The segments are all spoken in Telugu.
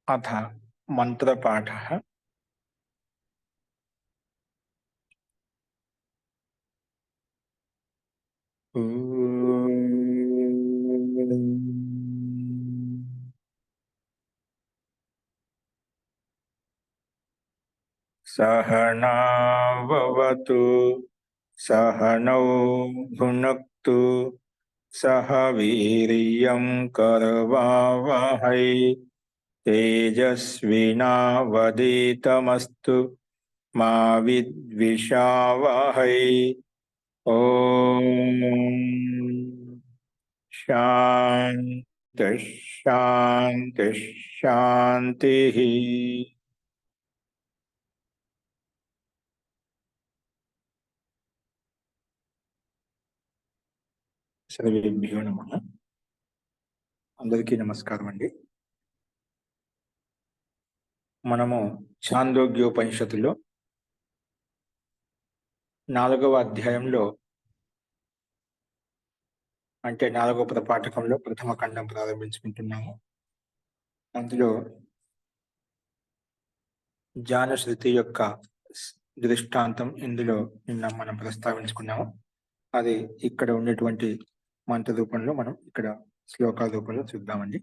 अथ मंत्रपाठः। सहना भवतु सहनौ भुनक्तु सह वीर्यं करवावहै तेजस्विनावधीतमस्तु मा विद्विषावहै। ओम शांति शांति शांति। సర్వేభ్యో నమః. అందరికీ నమస్కారం అండి. మనము ఛాందోగ్యోపనిషత్తులో 4వ అధ్యాయంలో అంటే 4వ ప్రపాఠకంలో ప్రథమ ఖండం ప్రారంభించుకుంటున్నాము. అందులో జ్ఞానశృతి యొక్క దృష్టాంతం ఇందులో నిన్న మనం ప్రస్తావించుకున్నాము. అది ఇక్కడ ఉన్నటువంటి మంత్ర రూపంలో మనం ఇక్కడ శ్లోకాల రూపంలో చూద్దామండి.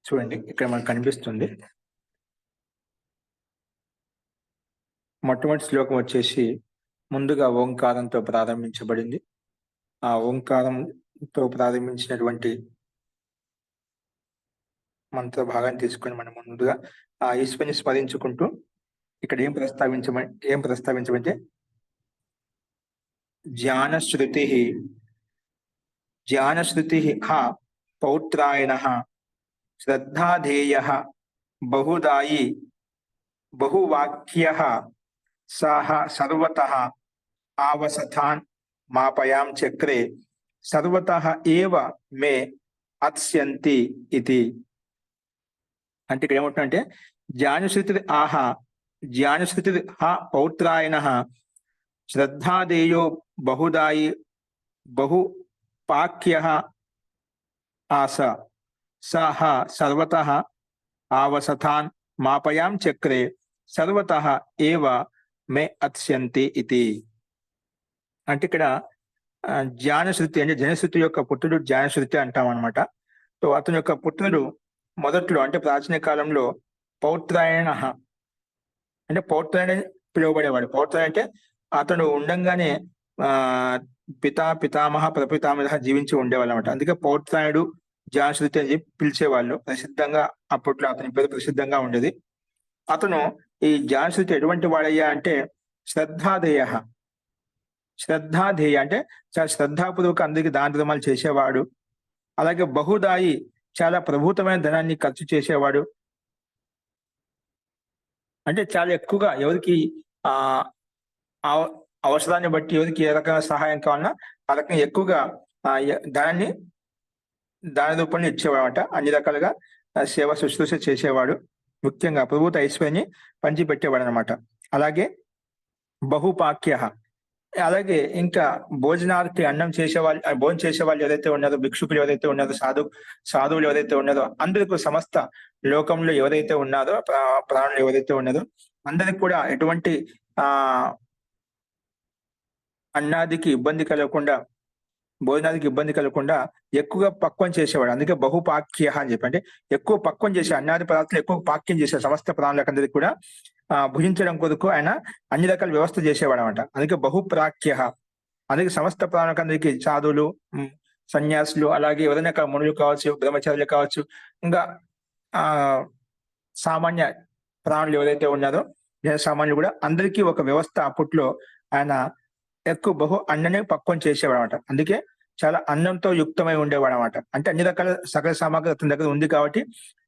చూడండి, ఇక్కడ మనకు కనిపిస్తుంది. మొట్టమొదటి శ్లోకం వచ్చేసి ముందుగా ఓంకారంతో ప్రారంభించబడింది. ఆ ఓంకారంతో ప్రారంభించినటువంటి మంత్ర భాగాన్ని తీసుకొని మనం ముందుగా ఆ ఈశ్వరుని స్మరించుకుంటూ ఇక్కడ ఏం ప్రస్తావించమంటే జ్ఞానశ్రుతి హ పౌత్రాయణః శ్రద్ధాధేయః బహుదాయి బహువాక్యః సహ సర్వతః ఆవసథాన్ మాపయాం చక్రే సర్వతః ఏవ మే అత్స్యంతి ఇతి. అంటే ఇక్కడ ఏమంటుందంటే జ్ఞానశ్రుతి హ పౌత్రాయణః శ్రద్ధాదేయో బహుదాయి బహుపాక్యః ఆస సహ సర్వతః ఆవసథాన్ మాపయాం చక్రే సర్వతః ఏవ మే అత్స్యంతి ఇతి. అంటే ఇక్కడ జ్ఞానశ్రుతి అంటే జనశ్రుతి యొక్క పుత్రుడు జ్ఞానశ్రుతి అంటాం అనమాట. సో అతని యొక్క పుత్రుడు మొదట్లో అంటే ప్రాచీన కాలంలో పౌత్రాయణ అంటే పౌత్రాయణ పిలువబడేవాడు. పౌత్రాయణ అంటే అతడు ఉండంగానే పితామహ ప్రపితామహ జీవించి ఉండేవాళ్ళు అనమాట. అందుకే పౌత్రాయణుడు జ్ఞానశ్రుతి అని చెప్పి పిలిచేవాళ్ళు. ప్రసిద్ధంగా అప్పట్లో అతని పేరు ప్రసిద్ధంగా ఉండేది. అతను ఈ జ్ఞానశ్రుతి ఎటువంటి వాడయ్యా అంటే శ్రద్ధాధేయ అంటే చాలా శ్రద్ధాపూర్వక అందరికి దాన ధర్మాలు చేసేవాడు. అలాగే బహుదాయి చాలా ప్రభుత్వమైన ధనాన్ని ఖర్చు చేసేవాడు. అంటే చాలా ఎక్కువగా ఎవరికి అవసరాన్ని బట్టి ఎవరికి ఏ రకమైన సహాయం కావాలన్నా ఆ రకంగా ఎక్కువగా దాని రూపంలో ఇచ్చేవాడు అనమాట. అన్ని రకాలుగా సేవ శుశ్రూష చేసేవాడు. ముఖ్యంగా ప్రభుత్వ ఐశ్వర్యాన్ని పంచిపెట్టేవాడు అనమాట. అలాగే బహుపాక్య, అలాగే ఇంకా భోజనానికి అన్నం చేసేవాళ్ళు, భోజనం చేసేవాళ్ళు ఎవరైతే ఉన్నారో, భిక్షుకులు ఎవరైతే ఉన్నారో, సాధువులు ఎవరైతే ఉన్నారో, అందరికీ సమస్త లోకంలో ఎవరైతే ఉన్నారో, ప్రాణులు ఎవరైతే ఉన్నారో అందరికి కూడా ఎటువంటి అన్నాదికి ఇబ్బంది కలగకుండా, భోజనానికి ఇబ్బంది కలగకుండా ఎక్కువగా పక్వం చేసేవాడు. అందుకే బహుపాక్య అని చెప్పి, అంటే ఎక్కువ పక్వం చేసే అన్నాది పదార్థాలు ఎక్కువ పాక్యం చేసే సమస్త ప్రాణులకు అందరికి కూడా భుజించడం కొరకు ఆయన అన్ని రకాల వ్యవస్థ చేసేవాడు అనమాట. అందుకే బహుప్రాక్య. అందుకే సమస్త ప్రాణులకు అందరికి సాధువులు, సన్యాసులు, అలాగే ఎవరైనా మునులు కావచ్చు, బ్రహ్మచారులు కావచ్చు, ఇంకా సామాన్య ప్రాణులు ఎవరైతే ఉన్నారో సామాన్యులు కూడా అందరికీ ఒక వ్యవస్థ అప్పట్లో ఆయన ఎక్కువ అన్ననే పక్వం చేసేవాడు అనమాట. అందుకే చాలా అన్నంతో యుక్తమై ఉండేవాడు అనమాట. అంటే అన్ని రకాల సకల సామాగ్రి అతని దగ్గర ఉంది కాబట్టి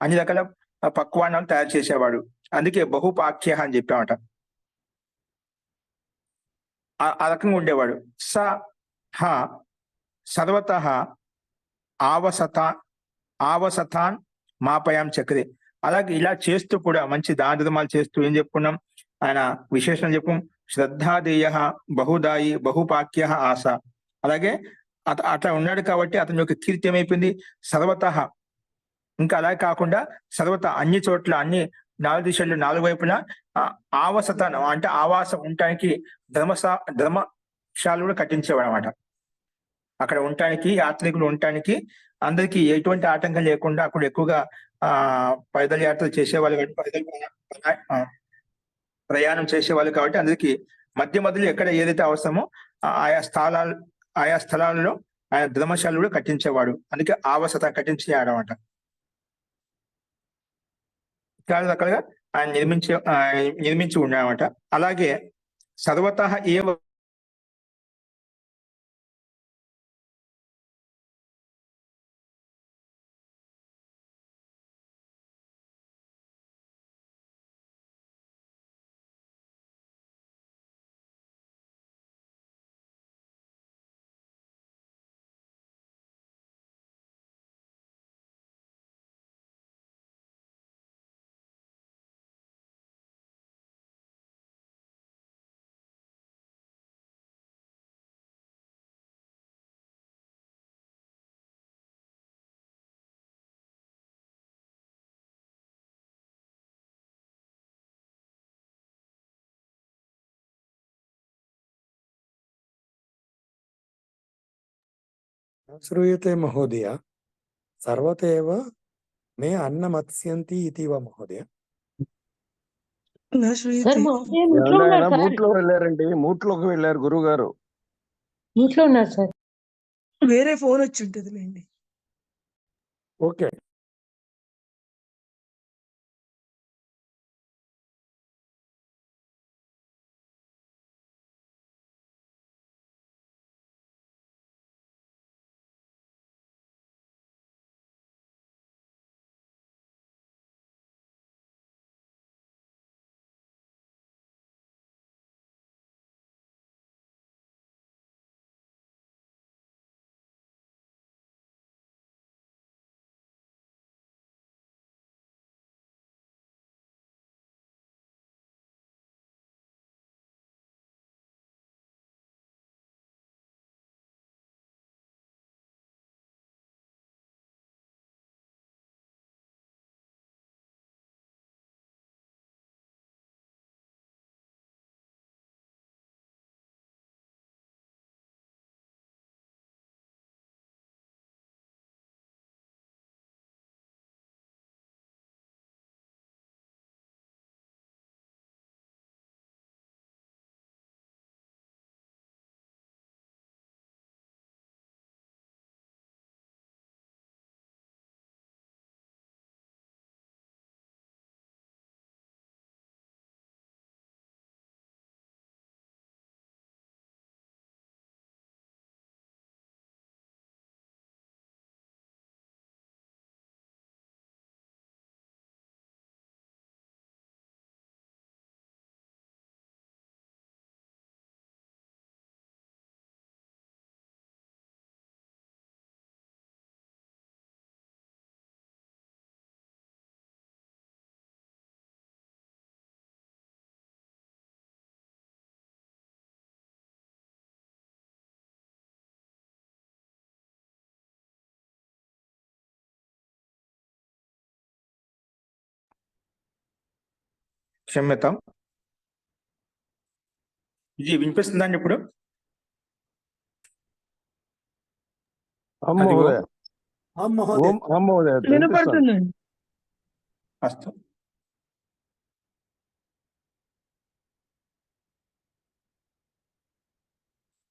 అన్ని రకాల పక్వాన్నాలు తయారు చేసేవాడు. అందుకే బహుపాక్య అని చెప్పామట. ఆ రకంగా ఉండేవాడు. సర్వతః ఆవసథాన్ మాపయాం చక్రే. అలాగే ఇలా చేస్తూ కూడా మంచి దాన ధర్మాలు చేస్తూ ఏం చెప్పుకున్నాం, ఆయన విశేషణం చెప్పు, శ్రద్ధాదేయ బహుదాయి బహుపాక్య ఆశ. అలాగే అట్లా ఉన్నాడు కాబట్టి అతని యొక్క కీర్తి ఏమైపోయింది, సర్వతః ఇంకా అలా కాకుండా సర్వత అన్ని చోట్ల అన్ని 4 దిశల్లో 4 వైపులా ఆవాసతను అంటే ఆవాసం ఉండటానికి ధర్మశాలలు కూడా కట్టించేవాడనమాట. అక్కడ ఉండటానికి యాత్రికులు ఉండటానికి అందరికీ ఎటువంటి ఆటంకం లేకుండా అక్కడ ఎక్కువగా పైదల యాత్రలు చేసేవాళ్ళు ప్రయాణం చేసేవాళ్ళు కాబట్టి అందరికీ మధ్య మధ్యలో ఎక్కడ ఏదైతే అవసరమో ఆయా స్థలాలలో ఆయన ధర్మశాలలు కూడా కట్టించేవాడు. అందుకే ఆవాసత కట్టించాడనమాట. చాలా రకాలుగా ఆయన నిర్మించి ఉన్నాడనమాట. అలాగే సర్వతః ఏవ श्रूयते महोदय, सर्वत एव मे अन्नमत्स्यन्ति इति वा महोदय? మూట్లో వెళ్ళారండి, మూట్లోకి వెళ్ళారు గురువు గారు. మూట్లో ఉన్నారు సార్. వేరే ఫోన్ వచ్చి ఉంటుంది లేండి. ఓకే. క్షమ్యతాం. ఇది వినిపిస్తుందండి ఇప్పుడు? వినపడుతుందండి. అస్తు.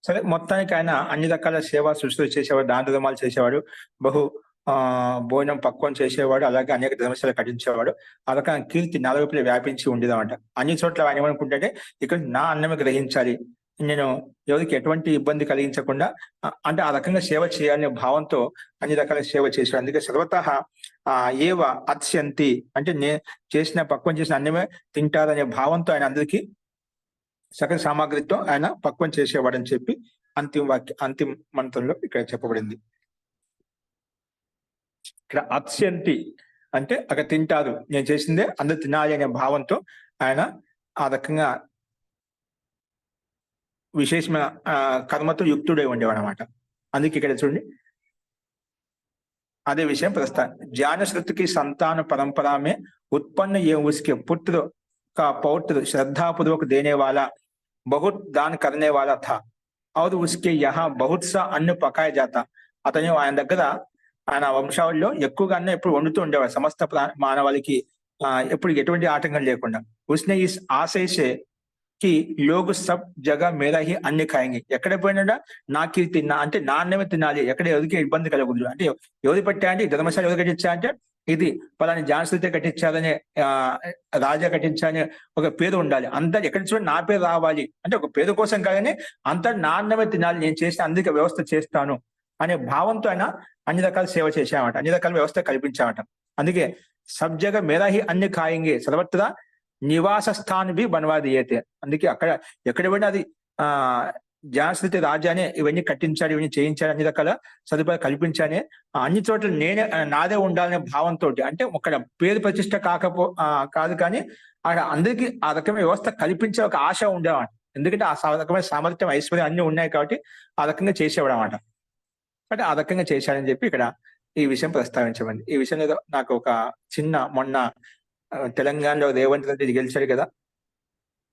సరే, మొత్తానికి ఆయన అన్ని రకాల సేవా శుశ్రూష చేసేవాడు, దాన ధర్మాలు చేసేవాడు, భోజనం పక్వం చేసేవాడు, అలాగే అనేక ధర్మశాలలు కట్టించేవాడు. ఆ రకమైన కీర్తి నాలుగుపైన వ్యాపించి ఉండేదన్నమాట. అన్ని చోట్ల ఆయన ఏమనుకుంటే ఇక్కడ నా అన్నమే గ్రహించాలి, నేను ఎవరికి ఎటువంటి ఇబ్బంది కలిగించకుండా అంటే ఆ రకంగా సేవ చేయాలనే భావంతో అన్ని రకాల సేవ చేసేవాడు. అందుకే సర్వతః ఏవ అత్స్యంతి అంటే పక్వం చేసిన అన్నమే తింటారనే భావంతో ఆయన అందరికీ సకల సామాగ్రితో ఆయన పక్వం చేసేవాడని చెప్పి అంతిమ మంత్రంలో ఇక్కడ చెప్పబడింది. ఇక్కడ అత్స్యంతి అంటే అక్కడ తింటారు, నేను చేసిందే అందరు తినాలి అనే భావంతో ఆయన ఆ రకంగా విశేషమైన కర్మతో యుక్తుడై ఉండేవాడు అనమాట. అందుకే ఇక్కడ చూడండి, అదే విషయం ప్రస్తావన ज्ञान श्रुति की संतान परंपरा में उत्पन्न ये उसके पुत्र का पौत्र श्रद्धा पूर्वक देने वाला बहुत दान करने वाला था और उसके यहाँ बहुत सा अन्न पकाया जाता అతను ఆయన దగ్గర ఆయన వంశావళిలో ఎక్కువగా అన్న ఎప్పుడు వండుతూ ఉండేవాడు సమస్త మానవాళికి ఎప్పుడు ఎటువంటి ఆటంకం లేకుండా उसने इस आशय से कि लोग सब जगह मेरा ही అన్ని ఖాయింగి ఎక్కడ పోయినా నాకు తిన్నా అంటే నా అన్నమే తినాలి ఎక్కడ ఎవరికి ఇబ్బంది కలగకూడదు అంటే ఎవరు పెట్టా అంటే ధర్మశాల ఎవరు కట్టించా అంటే ఇది పలాని జాన్సీతే కట్టించారనే రాజా కట్టించాలని ఒక పేరు ఉండాలి అంతా ఎక్కడ చూడండి నా పేరు రావాలి అంటే ఒక పేరు కోసం కాదని అంతా నా అన్నమే తినాలి నేను చేసిన అందుకే వ్యవస్థ చేస్తాను అనే భావంతో ఆయన అన్ని రకాల సేవ చేశామట అన్ని రకాల వ్యవస్థ కల్పించామట అందుకే సబ్ జగ మేరా హి అన్ని ఖాయింగే సర్వత్రా నివాస స్థాన్ బి బన్వా దియేతే అందుకే అక్కడ ఎక్కడ పోయినా అది జాన్సీ రాజానే ఇవన్నీ కట్టించాడు ఇవన్నీ చేయించాడు అన్ని రకాల సదుపాయాలు కల్పించానే అన్ని చోట్ల నేనే నాదే ఉండాలనే భావంతో అంటే ఒక పేరు ప్రతిష్ట కాదు కానీ అక్కడ అందరికీ ఆ రకమైన వ్యవస్థ కల్పించే ఒక ఆశ ఉండేవాడు ఎందుకంటే ఆ రకమైన సామర్థ్యం ఐశ్వర్యం అన్ని ఉన్నాయి కాబట్టి ఆ రకంగా చేసేవాడు అన్నమాట అంటే ఆ రకంగా చేశాడని చెప్పి ఇక్కడ ఈ విషయం ప్రస్తావించబడింది ఈ విషయంలో నాకు ఒక చిన్న మొన్న తెలంగాణలో రేవంత్ రెడ్డి గెలిచాడు కదా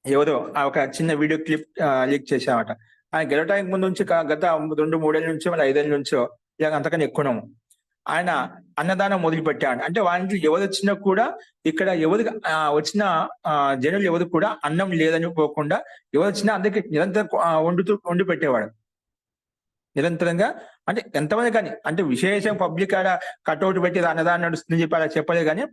ఎవరో ఒక చిన్న వీడియో క్లిప్ లీక్ చేశామట ఆయన గెలవడానికి ముందు నుంచి గత 2-3 ఏళ్ళ నుంచో మళ్ళీ 5 ఏళ్ళ నుంచో ఇలాగ అంతకన్నా ఎక్కువము ఆయన అన్నదానం మొదలు పెట్టాడు అంటే వాళ్ళకి ఎవరు వచ్చినా కూడా ఇక్కడ ఎవరు వచ్చిన జనులు ఎవరు కూడా అన్నం లేదని పోకుండా ఎవరు వచ్చినా అందరికి నిరంతరం వండి పెట్టేవాడు నిరంతరంగా అంటే ఎంతమంది కానీ అంటే విశేషం పబ్లిక్ ఆడ కట్అవుట్ పెట్టి అన్నదానం నడుస్తుందని చెప్పి అలా చెప్పలేదు కానీ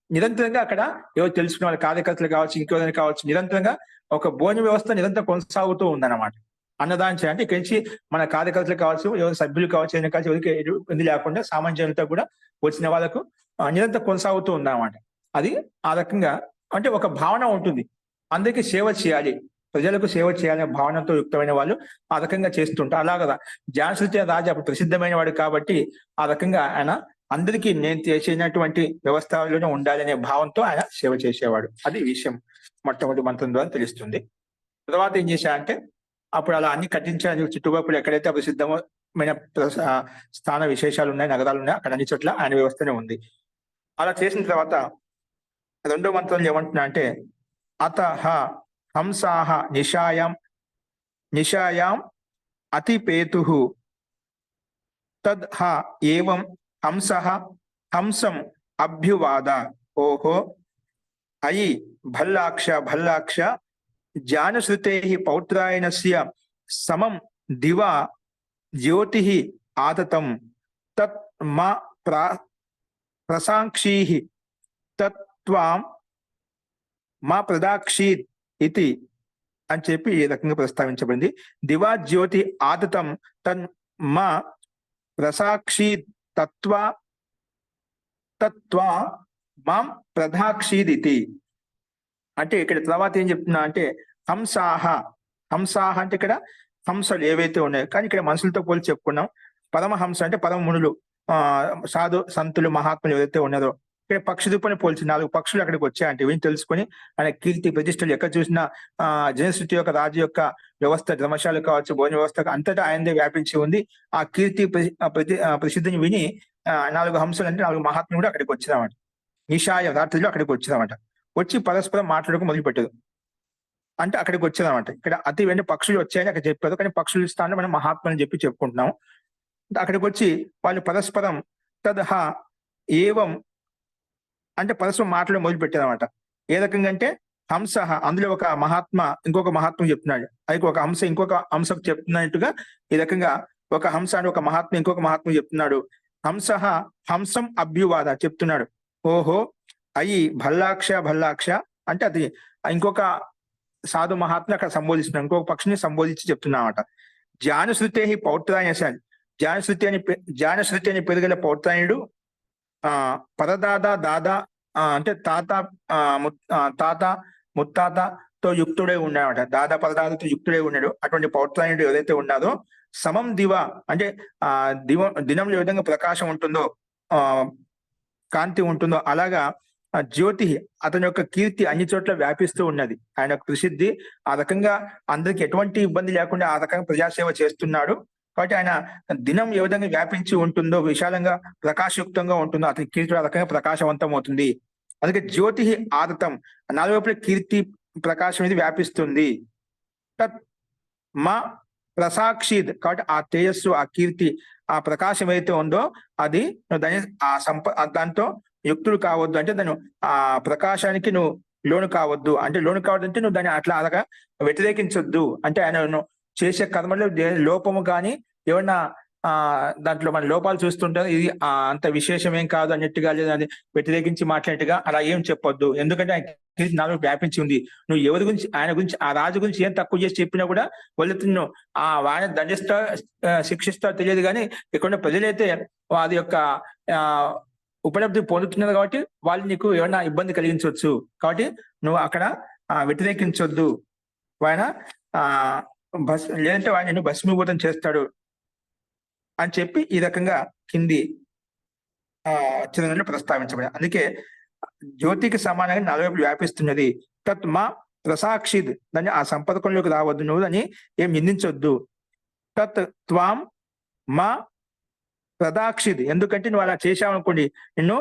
నిరంతరంగా అక్కడ ఎవరు తెలుసుకున్న వాళ్ళ కార్యకర్తలు కావచ్చు ఇంకెవరైనా కావచ్చు నిరంతరంగా ఒక భోజన వ్యవస్థ నిరంతరం కొనసాగుతూ ఉందన్నమాట అన్నదానం చేయాలంటే ఇక్కడి నుంచి మన కార్యకర్తలు కావచ్చు ఎవరి సభ్యులు కావచ్చు ఏదైనా కావచ్చు ఎవరికి ఇది లేకుండా సామాన్యులతో కూడా వచ్చిన వాళ్ళకు నిరంతరం కొనసాగుతూ ఉందన్నమాట అది ఆ రకంగా అంటే ఒక భావన ఉంటుంది అందరికీ సేవ చేయాలి ప్రజలకు సేవ చేయాలనే భావనతో యుక్తమైన వాళ్ళు ఆ రకంగా చేస్తుంటారు అలాగదా జాన్సీ రాజు అప్పుడు ప్రసిద్ధమైన వాడు కాబట్టి ఆ రకంగా ఆయన అందరికీ నేను చేసినటువంటి వ్యవస్థలోనే ఉండాలనే భావంతో ఆయన సేవ చేసేవాడు అది విషయం మొట్టమొదటి మంత్రం ద్వారా తెలుస్తుంది తర్వాత ఏం చేశాడంటే అప్పుడు అలా అన్ని కట్టించాలని చుట్టుపక్కల ఎక్కడైతే ప్రసిద్ధమైన స్థాన విశేషాలు ఉన్నాయి నగరాలు ఉన్నాయి అక్కడ అన్ని చోట్ల ఆయన వ్యవస్థనే ఉంది అలా చేసిన తర్వాత 2వ మంత్రంలో ఏమంటున్నా అంటే అతః హంసాహ నిశాయాం అతిపేతుః తద్ ఏవం హంసః హంసం అభ్యువాద ఓహో అయి భల్లాక్ష జానశ్రుతేః పౌత్రాయణస్య సమం దివా జ్యోతిః ఆతతం తత్ మా ప్రసాంక్షీః తత్వాం మా ప్రదాక్షీత్ ఇది అని చెప్పి ఈ రకంగా ప్రస్తావించబడింది దివా జ్యోతి ఆతతం తన్ మా ప్రసాక్షి తత్వా మాం ప్రదాక్షీదితి అంటే ఇక్కడ తర్వాత ఏం చెప్తున్నా అంటే హంసాహ అంటే ఇక్కడ హంసలు ఏవైతే ఉన్నాయో కానీ ఇక్కడ మనుషులతో పోలి చెప్పుకున్నాం పరమహంస అంటే పరమమునులు సాధు సంతులు మహాత్ములు ఏవైతే ఉన్నారో ఇక్కడ పక్షి రూపాన్ని పోల్చి 4 పక్షులు అక్కడికి వచ్చాయంటే ఇవన్నీ తెలుసుకొని ఆయన కీర్తి ప్రతిష్టలు ఎక్కడ చూసినా జనశ్రుతి యొక్క రాజు యొక్క వ్యవస్థ ధర్మశాల కావచ్చు భోజన వ్యవస్థ అంతటా ఆయనదే వ్యాపించి ఉంది ఆ కీర్తి ప్రసిద్ధిని విని 4 హంసలు అంటే 4 మహాత్ములు కూడా అక్కడికి వచ్చినామట నిషాయం రాత్రిలో అక్కడికి వచ్చినామట వచ్చి పరస్పరం మాట్లాడుకు మొదలు పెట్టదు అంటే అక్కడికి వచ్చేదన్నమాట ఇక్కడ అతి వెంట పక్షులు వచ్చాయని అక్కడ చెప్పారు కానీ పక్షులు స్థానం మనం మహాత్మని చెప్పి చెప్పుకుంటున్నాం అక్కడికి వచ్చి వాళ్ళు పరస్పరం తదహ ఏవం అంటే పరస్పరం మాటలు మొదలు పెట్టారన్నమాట ఏ రకంగా అంటే హంస అందులో ఒక మహాత్మ ఇంకొక మహాత్మ చెప్తున్నాడు అది ఒక హంస ఇంకొక హంసకు చెప్తున్నట్టుగా ఈ రకంగా ఒక హంస అని ఒక మహాత్మ ఇంకొక మహాత్మ చెప్తున్నాడు హంస హంసం అభ్యువాద చెప్తున్నాడు ఓహో అయి భల్లాక్ష అంటే అది ఇంకొక సాధు మహాత్మ అక్కడ సంబోధిస్తున్నాడు ఇంకొక పక్షిని సంబోధించి చెప్తున్నామట జానశ్రుతే పౌత్రాయణ జానశ్రుతి అని పెరుగల పౌత్రాయణుడు దాదా అంటే తాత ముత్తాతతో యుక్తుడై ఉన్నాడట దాదా పరదాదతో యుక్తుడై ఉన్నాడు అటువంటి పౌత్రాయణుడు ఏదైతే ఉన్నారో సమం దివ అంటే దినంలో ఏ విధంగా ప్రకాశం ఉంటుందో కాంతి ఉంటుందో అలాగా జ్యోతి అతని యొక్క కీర్తి అన్ని చోట్ల వ్యాపిస్తూ ఉన్నది ఆయన యొక్క ప్రసిద్ధి ఆ రకంగా అందరికి ఎటువంటి ఇబ్బంది లేకుండా ఆ రకంగా ప్రజాసేవ చేస్తున్నాడు కాబట్టి ఆయన దినం ఏ విధంగా వ్యాపించి ఉంటుందో, విశాలంగా ప్రకాశయుక్తంగా ఉంటుందో అతని కీర్తి ఆ రకంగా ప్రకాశవంతం అవుతుంది. అందుకే జ్యోతి ఆదతం, నాలుగు వైపుల కీర్తి ప్రకాశం అనేది వ్యాపిస్తుంది. తత్ మా ప్రసాక్షిద్, కాబట్టి ఆ తేజస్సు, ఆ కీర్తి, ఆ ప్రకాశం ఏదైతే ఉందో అది దాని దాంతో యుక్తులు కావద్దు. అంటే దాన్ని ఆ ప్రకాశానికి నువ్వు లోను కావద్దు. అంటే లోను కావద్దంటే నువ్వు దాన్ని అట్లా అలాగా వ్యతిరేకించొద్దు. అంటే ఆయన చేసే కర్మలో లోపము కానీ ఏమన్నా దాంట్లో మన లోపాలు చూస్తుంటారు, ఇది అంత విశేషం ఏం కాదు అన్నట్టుగా, లేదా అది వ్యతిరేకించి మాట్లాడినట్టుగా అలా ఏం చెప్పొద్దు. ఎందుకంటే ఆయన కీర్తి నాలో వ్యాపించి ఉంది. నువ్వు ఎవరి గురించి, ఆయన గురించి, ఆ రాజు గురించి ఏం తక్కువ చేసి చెప్పినా కూడా వాళ్ళు నిన్ను ఆయన దండిస్తా శిక్షిస్తా తెలియదు. కానీ ఇక్కడ ప్రజలైతే అది యొక్క ఉపలబ్ధి పొందుతున్నారు కాబట్టి వాళ్ళు నీకు ఏమైనా ఇబ్బంది కలిగించవచ్చు. కాబట్టి నువ్వు అక్కడ వ్యతిరేకించొద్దు. ఆయన లేదంటే ఆయన నిన్ను భస్మీభూతం చేస్తాడు అని చెప్పి ఈ రకంగా కింది చిత్రంలో ప్రస్తావించబడి. అందుకే జ్యోతికి సమానంగా నాలుగు వ్యాపిస్తున్నది. తత్ మా ప్రసాక్షిద్, దాన్ని ఆ సంపర్కంలోకి రావద్దు, నువ్వు దాన్ని ఏం నిందించొద్దు. తత్ త్వాం మా ప్రదాక్షిద్, ఎందుకంటే నువ్వు అలా చేశావనుకోండి నిన్ను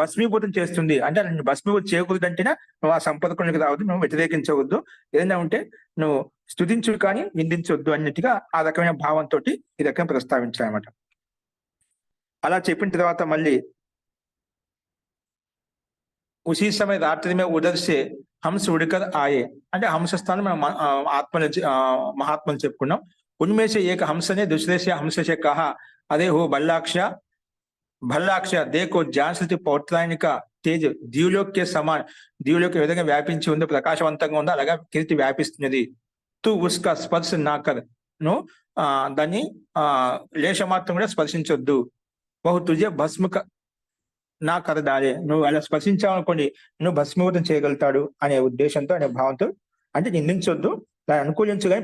భస్మీభూతం చేస్తుంది. అంటే నిన్ను భస్మీభూతం చేయకూడదు అంటేనే నువ్వు ఆ సంపర్కంలోకి రావద్దు, నువ్వు వ్యతిరేకించవద్దు. ఏదైనా ఉంటే నువ్వు స్తుతించు కానీ నిందించొద్దు అన్నట్టుగా ఆ రకమైన భావంతో ఈ రకం ప్రస్తావించాలన్నమాట. అలా చెప్పిన తర్వాత మళ్ళీ ఉసి సమయ రాత్రి మే ఉదర్ సే హంస ఉడికర్ ఆయే, అంటే హంస స్థానం మనం ఆత్మలు మహాత్మలు చెప్పుకున్నాం. उनमें से एक हंस ने दूसरे से हंस से कहा, अरे हो भल्लाक्ष देखो ज्ञान शक्ति पौत्रायनिక తేజ్ ద్యూలోక్ కే సమాన్, ద్యూలోక్ ఏ విధంగా వ్యాపించి ఉందో, ప్రకాశవంతంగా ఉందో అలాగా కీర్తి వ్యాపిస్తున్నది. తు ఉస్కా స్పర్శ నా కర్, నువ్వు దాన్ని లేశమాత్రం కూడా స్పర్శించొద్దు. బహు తుజే భస్మ నా కర దారే, నువ్వు అలా స్పర్శించావనుకోండి నువ్వు భస్మీభూతం చేయగలుగుతాడు అనే ఉద్దేశంతో, అనే భావంతో, అంటే నిందించొద్దు, దాన్ని అనుకూలించు కానీ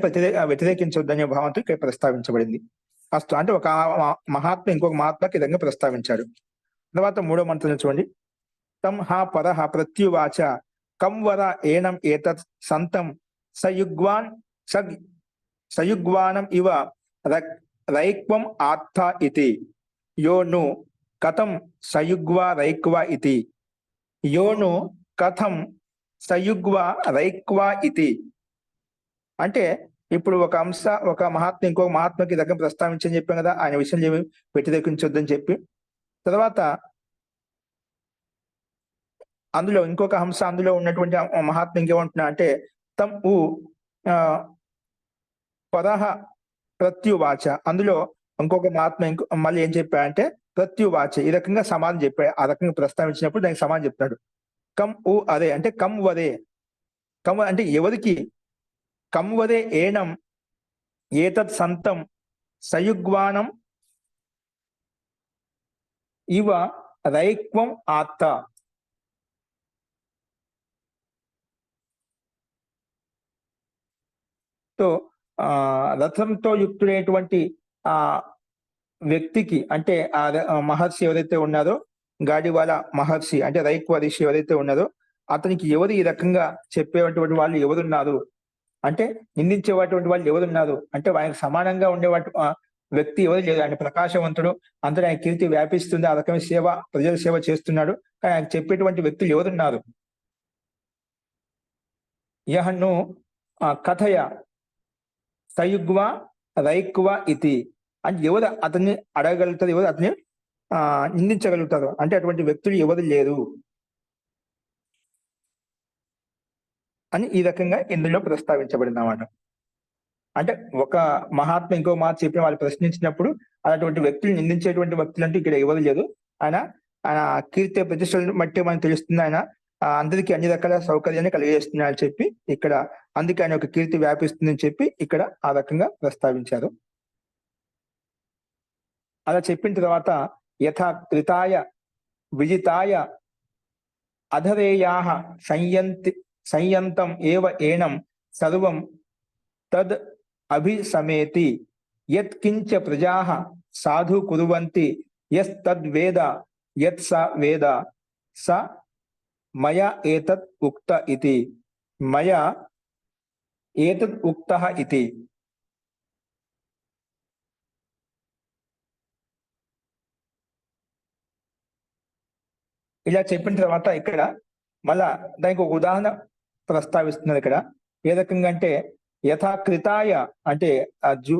వ్యతిరేకించొద్దు అనే భావంతో ఇక్కడ ప్రస్తావించబడింది. అస్తు, అంటే ఒక మహాత్మ ఇంకొక మహాత్మకి ఈ విధంగా ప్రస్తావించాడు. తర్వాత మూడో మంత్రం చూడండి. తం హా పరహ ప్రత్యువాచ కం వర ఏనం ఏతత్ సంతం సయుగ్వానం ఇవ రైక్వం ఆత్థ ఇతి యోను కథం సయుగ్వా రైక్వా ఇతి యోను కథం సయుగ్వా రైక్వా ఇతి. అంటే ఇప్పుడు ఒక అంశ, ఒక మహాత్మ ఇంకొక మహాత్మకి దగ్గర ప్రస్తావించని చెప్పాం కదా, ఆయన విషయం ఏమి వ్యతిరేకించొద్దని చెప్పి. తర్వాత అందులో ఇంకొక హంస, అందులో ఉన్నటువంటి మహాత్మ ఇంకేమంటున్నా అంటే తం ఉ పరహ ప్రత్యువాచ, అందులో ఇంకొక మహాత్మ మళ్ళీ ఏం చెప్పా అంటే ప్రత్యువాచ, ఈ రకంగా సమాధానం చెప్పాడు. ఆ రకంగా ప్రస్తావించినప్పుడు దానికి సమాధానం చెప్తాడు. కం ఉ అదే అంటే కం వదే, కం అంటే ఎవరికి, కం వదే ఏనం ఏతత్ సంతం సయుగ్వానం ఇవ రైక్వం ఆత్త. సో రథంతో యుక్తుడైనటువంటి ఆ వ్యక్తికి, అంటే ఆ మహర్షి ఎవరైతే ఉన్నారో, గాడివాల మహర్షి అంటే రైక్వ ఋషి ఎవరైతే ఉన్నారో అతనికి ఎవరు ఈ రకంగా చెప్పేటువంటి వాళ్ళు ఎవరున్నారు అంటే, నిందించేటువంటి వాళ్ళు ఎవరున్నారు అంటే ఆయనకు సమానంగా ఉండేవాటి వ్యక్తి ఎవరు లేదు. ఆయన ప్రకాశవంతుడు, అందరూ ఆయన కీర్తి వ్యాపిస్తుంది, ఆ రకమైన సేవ, ప్రజల సేవ చేస్తున్నాడు. కానీ ఆయన చెప్పేటువంటి వ్యక్తులు ఎవరున్నారు? యహను కథయ సయుగ్వ రైక్వ ఇతి, అంటే ఎవరు అతన్ని అడగగలుగుతారు, ఎవరు అతన్ని నిందించగలుగుతారు అంటే అటువంటి వ్యక్తులు ఎవరు లేరు అని ఈ రకంగా ఇందులో ప్రస్తావించబడింది అన్నమాట. అంటే ఒక మహాత్మ ఇంకో మాట చెప్పిన వాళ్ళు ప్రశ్నించినప్పుడు అలాంటి వ్యక్తులు నిందించేటువంటి వ్యక్తులు అంటే ఇక్కడ ఎవరు లేదు. ఆయన కీర్తి ప్రతిష్టలను బట్టి మనకు తెలుస్తుంది. ఆయన అందరికీ అన్ని రకాల సౌకర్యాన్ని కలిగజేస్తున్నారని చెప్పి ఇక్కడ, అందుకే ఆయన ఒక కీర్తి వ్యాపిస్తుందని చెప్పి ఇక్కడ ఆ రకంగా ప్రస్తావించారు. అలా చెప్పిన తర్వాత యథా కృతాయ విజితాయ అధరేయాః సంయంతం ఏవ ఏనం సర్వం తద్ అభిసమేతి యత్ కించ ప్రజాః సాధు కుర్వంతి యస్తద్వేద యత్ స వేద స మయా ఏతత్ ఉక్త ఇతి మయా ఏతత్ ఉక్తః ఇతి. ఇలా చెప్పిన తర్వాత ఇక్కడ మళ్ళా దానికి ఒక ఉదాహరణ ప్రస్తావిస్తున్నారు ఇక్కడ. ఏ రకంగా అంటే యథా కృతాయ అంటే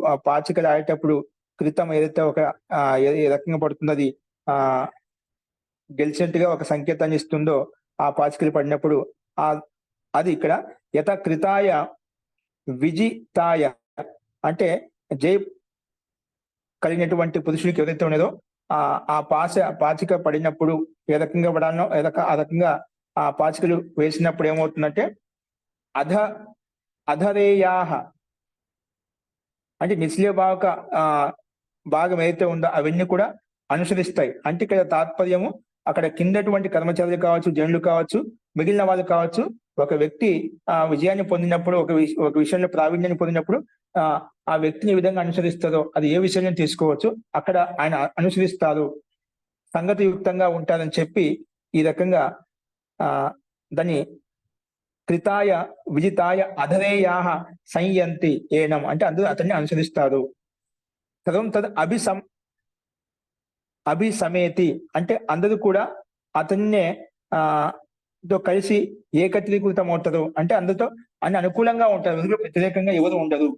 ఆ పాచికలు ఆడేటప్పుడు కృతం ఏదైతే ఒక ఏ రకంగా పడుతుందో అది గెలిచినట్టుగా ఒక సంకేతాన్ని ఇస్తుందో ఆ పాచికలు పడినప్పుడు అది ఇక్కడ యథా కృతాయ విజితాయ అంటే జై కలిగినటువంటి పురుషుడికి ఎవరైతే ఉన్నదో ఆ పాచిక పడినప్పుడు ఏ రకంగా పడాలనో ఆ రకంగా ఆ పాచికలు వేసినప్పుడు ఏమవుతుందంటే అధరేయాహ అంటే నిశ్చయ భాగం ఏదైతే ఉందో అవన్నీ కూడా అనుసరిస్తాయి. అంటే ఇక్కడ తాత్పర్యము అక్కడ కిందటువంటి కర్మచారులు కావచ్చు, జనులు కావచ్చు, మిగిలిన వాళ్ళు కావచ్చు, ఒక వ్యక్తి విజయాన్ని పొందినప్పుడు ఒక విషయంలో ప్రావీణ్యాన్ని పొందినప్పుడు ఆ వ్యక్తిని ఏ విధంగా అనుసరిస్తారో అది ఏ విషయంలో తీసుకోవచ్చు, అక్కడ ఆయన అనుసరిస్తారు, సంగతియుక్తంగా ఉంటారని చెప్పి ఈ రకంగా దాన్ని కృతాయ విజితాయ అధరేయాహ సంయంతి ఏనం అంటే అందరూ అతన్ని అనుసరిస్తారు. సర్వం తద్ అభిసమేతి అంటే అందరూ కూడా అతన్నే తో కలిసి ఏకత్రీకృతం అవుతారు, అంటే అందరితో అన్ని అనుకూలంగా ఉంటారు, అందులో వ్యతిరేకంగా ఎవరు ఉండరు.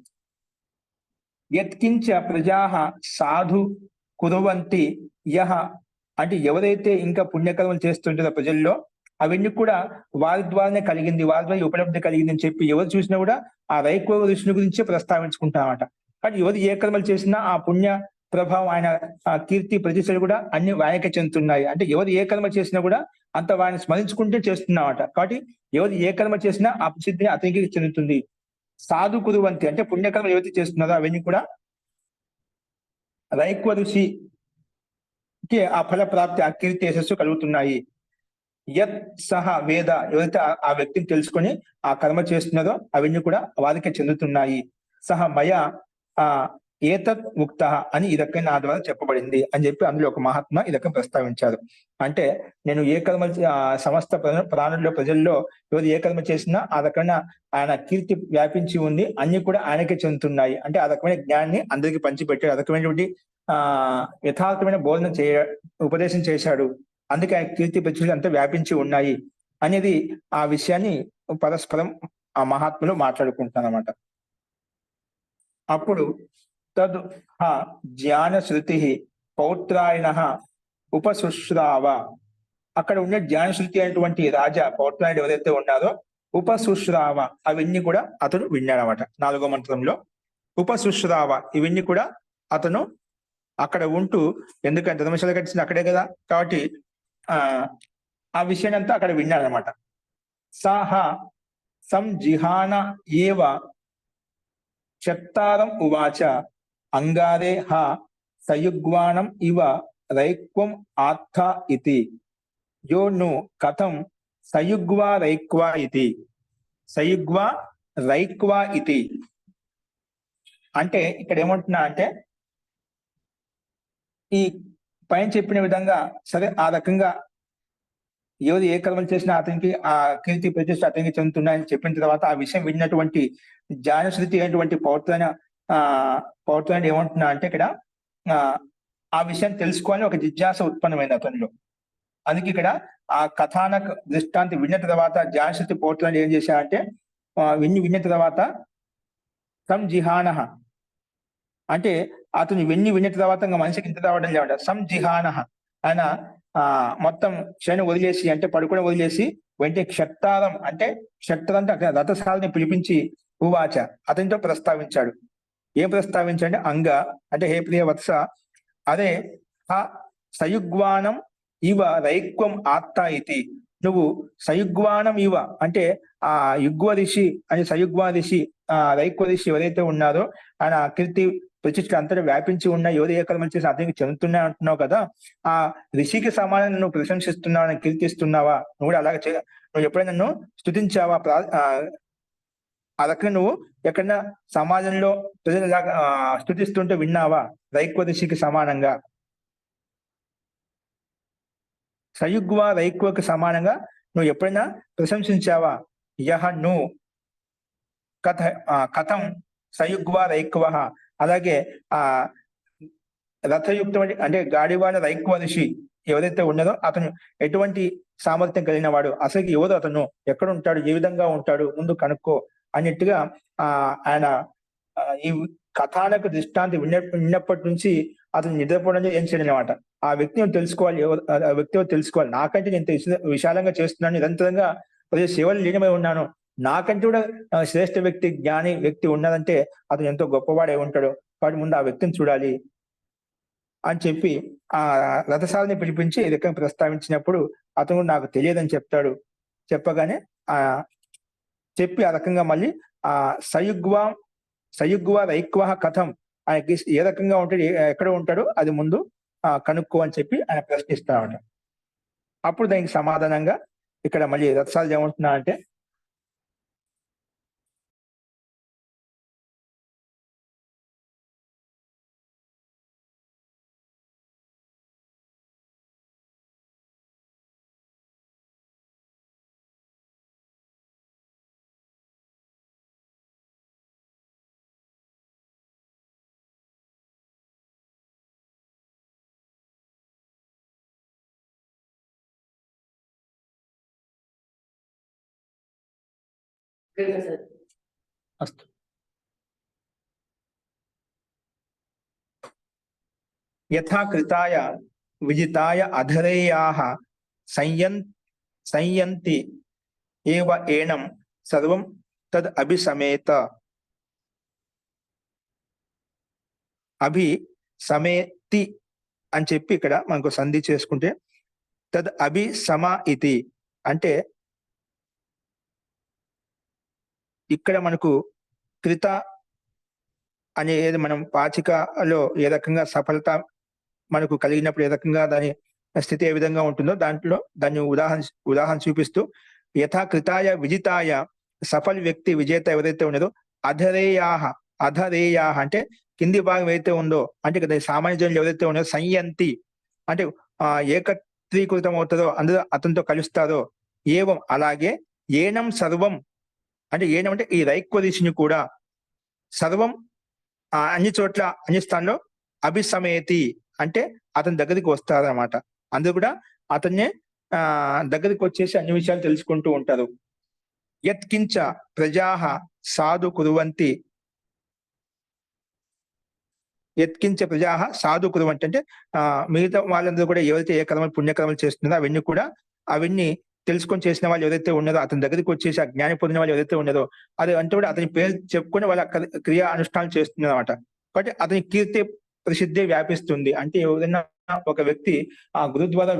యత్కించ ప్రజాహ సాధు కురవంతి యహ అంటే ఎవరైతే ఇంకా పుణ్యకర్మలు చేస్తుంటారో ప్రజల్లో అవన్నీ కూడా వారి ద్వారానే కలిగింది, వారి ద్వారా ఉపలబ్ధి కలిగింది అని చెప్పి ఎవరు చూసినా కూడా ఆ రైకోవ ఋషుని గురించి ప్రస్తావించుకుంటామట. కానీ ఎవరు ఏ కర్మలు చేసినా ఆ పుణ్య ప్రభావం ఆయన కీర్తి ప్రతిష్టలు కూడా అన్ని వాయకే చెందుతున్నాయి. అంటే ఎవరు ఏ కర్మ చేసినా కూడా అంత వారిని స్మరించుకుంటే చేస్తున్నామట. కాబట్టి ఎవరు ఏ కర్మ చేసినా ఆ ప్రసిద్ధి అతనికి చెందుతుంది. సాధు కురువంతి అంటే పుణ్యకర్మలు ఎవరైతే చేస్తున్నారో అవన్నీ కూడా రైక్వ ఋషికి ఆ ఫల ప్రాప్తి, ఆ కీర్తి యశస్సు కలుగుతున్నాయి. యత్ సహ వేద ఎవరైతే ఆ వ్యక్తిని తెలుసుకొని ఆ కర్మ చేస్తున్నారో అవన్నీ కూడా వారికి చెందుతున్నాయి. సహ మయ ఏతత్ ముక్త అని ఈ రకంగా నా ద్వారా చెప్పబడింది అని చెప్పి అందులో ఒక మహాత్మ ఈ రకంగా ప్రస్తావించారు. అంటే నేను ఏ కర్మ సమస్త ప్రాణుల్లో ప్రజల్లో ఎవరు ఏ కర్మ చేసినా ఆ రకమైన ఆయన కీర్తి వ్యాపించి ఉంది, అన్ని కూడా ఆయనకే చెందుతున్నాయి. అంటే ఆ రకమైన జ్ఞానాన్ని అందరికీ పంచిపెట్టాడు, ఆ రకమైనటువంటి యథార్థమైన బోధన ఉపదేశం చేశాడు, అందుకే ఆ కీర్తి ప్రచులు అంతా వ్యాపించి ఉన్నాయి అనేది ఆ విషయాన్ని పరస్పరం ఆ మహాత్ములు మాట్లాడుకుంటున్నారు అన్నమాట. అప్పుడు తద్ జ్ఞాన శృతి పౌత్రాయణ ఉపశుశ్రావ అక్కడ ఉండే జ్ఞాన శృతి అయినటువంటి రాజా పౌత్రాయుడు ఎవరైతే ఉన్నారో ఉపశుశ్రావ అవన్నీ కూడా అతడు విన్నాడనమాట. 4వ మంత్రంలో ఉపశుశ్రావ ఇవన్నీ కూడా అతను అక్కడ ఉంటూ, ఎందుకంటే ధర్మశాల కట్టించిన అక్కడే కదా, కాబట్టి ఆ విషయాన్ని అంతా అక్కడ విన్నాడనమాట. సహ సంజిహాన ఏవ చత్తారం ఉవాచ అంగారే సయుగ్వానం ఇవ రైక్వం ఆత్థ ఇతి యో ను కథం సయుగ్వా రైక్వా ఇతి సయుగ్వా రైక్వా ఇతి అంటే ఇక్కడ ఏమంటున్నా అంటే ఈ పైన చెప్పిన విధంగా సరే ఆ రకంగా ఎవరు ఏ కర్మలు చేసినా అతనికి ఆ కీర్తి ప్రతిష్ట అతనికి చెందుతున్నాయని చెప్పిన తర్వాత ఆ విషయం విన్నటువంటి జ్ఞానశృతి అయినటువంటి పౌత్రాన్ని ఏమంటున్నా అంటే ఇక్కడ ఆ విషయాన్ని తెలుసుకోవాలని ఒక జిజ్ఞాస ఉత్పన్నమైంది అతనిలో. అందుకే ఇక్కడ ఆ కథానక దృష్టాంతి విన్న తర్వాత జ్ఞానశృతి పౌత్రాన్ని ఏం చేశారంటే విన్న తర్వాత సంజిహాన అంటే అతను విన్న తర్వాత ఇంకా మనిషికి ఇంత రావడం లేవంట. సంజిహాన ఆయన మొత్తం క్షణం వదిలేసి అంటే పడుకుని వదిలేసి వెంటనే క్షత్తారం అంటే అక్కడ రథసాలని పిలిపించి ఉవాచ అతనితో ప్రస్తావించాడు. ఏం ప్రస్తావించాడంటే అంగ అంటే హే ప్రియ వత్స అదే సయుగ్వానం ఇవ రైక్వం ఆత్త ఇది నువ్వు సయుగ్వానం ఇవ అంటే ఆ యుగ్వ ఋషి అని సయుగ్వ ఋషి రైక్వ ఋషి ఎవరైతే ఉన్నారో ఆయన కీర్తి ప్రతిష్ట అంతటా వ్యాపించి ఉన్న ఎవరు ఏ కర్మలు చేసి అతనికి చెందుతున్నా అంటున్నావు కదా, ఆ ఋషికి సమానం నువ్వు ప్రశంసిస్తున్నావా, నన్ను కీర్తిస్తున్నావా, నువ్వు కూడా అలాగే నువ్వు ఎప్పుడైనా నన్ను స్తుతించావా, ఆ రకంగా నువ్వు ఎక్కడన్నా సమాజంలో ప్రజలు స్తుతిస్తుంటే విన్నావా రైక్వ ఋషికి సమానంగా, సయుగ్వ రైక్వకి సమానంగా నువ్వు ఎప్పుడైనా ప్రశంసించావా, యహ ను కథం సయుగ్వ రైక్వ అలాగే రథయుక్తం అంటే గాడివాడ రైక్వ ఋషి ఎవరైతే ఉన్నదో అతను ఎటువంటి సామర్థ్యం కలిగిన వాడు, అసలు ఎవరు అతను, ఎక్కడ ఉంటాడు, ఏ విధంగా ఉంటాడు, ముందు కనుక్కో అన్నట్టుగా ఆయన ఈ కథానక దృష్టాంతి విన్నప్పటి నుంచి అతను నిద్రపోవడం ఏం చేయడం అనమాట. ఆ వ్యక్తిని తెలుసుకోవాలి, ఆ వ్యక్తి తెలుసుకోవాలి. నాకంటే నేను విశాలంగా చేస్తున్నాను, నిరంతరంగా ప్రజల సేవలు లీనమై ఉన్నాను, నాకంటే కూడా శ్రేష్ఠ వ్యక్తి, జ్ఞాని వ్యక్తి ఉన్నదంటే అతను ఎంతో గొప్పవాడే ఉంటాడు, వాటి ముందు ఆ వ్యక్తిని చూడాలి అని చెప్పి ఆ రథసారిని పిలిపించి ఈ రకంగా ప్రస్తావించినప్పుడు అతను నాకు తెలియదని చెప్తాడు. చెప్పగానే చెప్పి ఆ రకంగా మళ్ళీ సయుగ్వ రైక్వ కథం, ఆయనకి ఏ రకంగా ఉంటాడు, ఎక్కడ ఉంటాడో అది ముందు కనుక్కో అని చెప్పి ఆయన ప్రశ్నిస్తాడు. అప్పుడు దానికి సమాధానంగా ఇక్కడ మళ్ళీ రథసారి ఏమంటున్నా అంటే, అస్తు యథా కృతాయ విజితాయ అధరేయాః సంయంతి ఏవ ఏనం సర్వం తద్ అభిసమేత. అభిసమేతి అని చెప్పి ఇక్కడ మనకు సంధి చేసుకుంటే తద్ అభిసమ ఇతి అంటే ఇక్కడ మనకు కృత అనేది మనం పాచికలో ఏ రకంగా సఫలత మనకు కలిగినప్పుడు ఏ రకంగా దాని స్థితి ఏ విధంగా ఉంటుందో దాంట్లో దాన్ని ఉదాహరణ చూపిస్తూ, యథా కృతాయ విజితాయ సఫల్ వ్యక్తి విజేత ఎవరైతే ఉన్నదో అధరేయాహ అంటే కింది భాగం ఏదైతే ఉందో అంటే సామాన్య జనులు ఎవరైతే ఉన్నదో సంయంతి అంటే ఏకత్రీకృతం అవుతుందో అందులో అతనితో కలుస్తారో, ఏవం అలాగే ఏనం సర్వం అంటే ఏనం అంటే ఈ రైక్వదీశిని కూడా సర్వం అన్ని చోట్ల అన్ని స్థానంలో అభిసమేతి అంటే అతని దగ్గరికి వస్తారన్నమాట. అందుకు కూడా అతన్నే దగ్గరికి వచ్చేసి అన్ని విషయాలు తెలుసుకుంటూ ఉంటారు. యత్కించ ప్రజాః సాధు కుర్వంతి, యత్కించ ప్రజాః సాధు కుర్వంతి అంటే మిగతా వాళ్ళందరూ కూడా ఎవరైతే ఏ కర్మలు పుణ్యకర్మలు చేస్తున్నారో అవన్నీ తెలుసుకొని చేసిన వాళ్ళు ఎవరైతే ఉన్నారో అతని దగ్గరికి వచ్చేసి ఆ జ్ఞాని పొందిన వాళ్ళు ఎవరైతే ఉన్నారో అది అంటే కూడా అతని పేరు చెప్పుకొని వాళ్ళ క్రియా అనుష్ఠానాలు చేస్తున్నారు అనమాట. కాబట్టి అతని కీర్తి ప్రసిద్ధి వ్యాపిస్తుంది. అంటే ఏదైనా ఒక వ్యక్తి ఆ గురు ద్వారా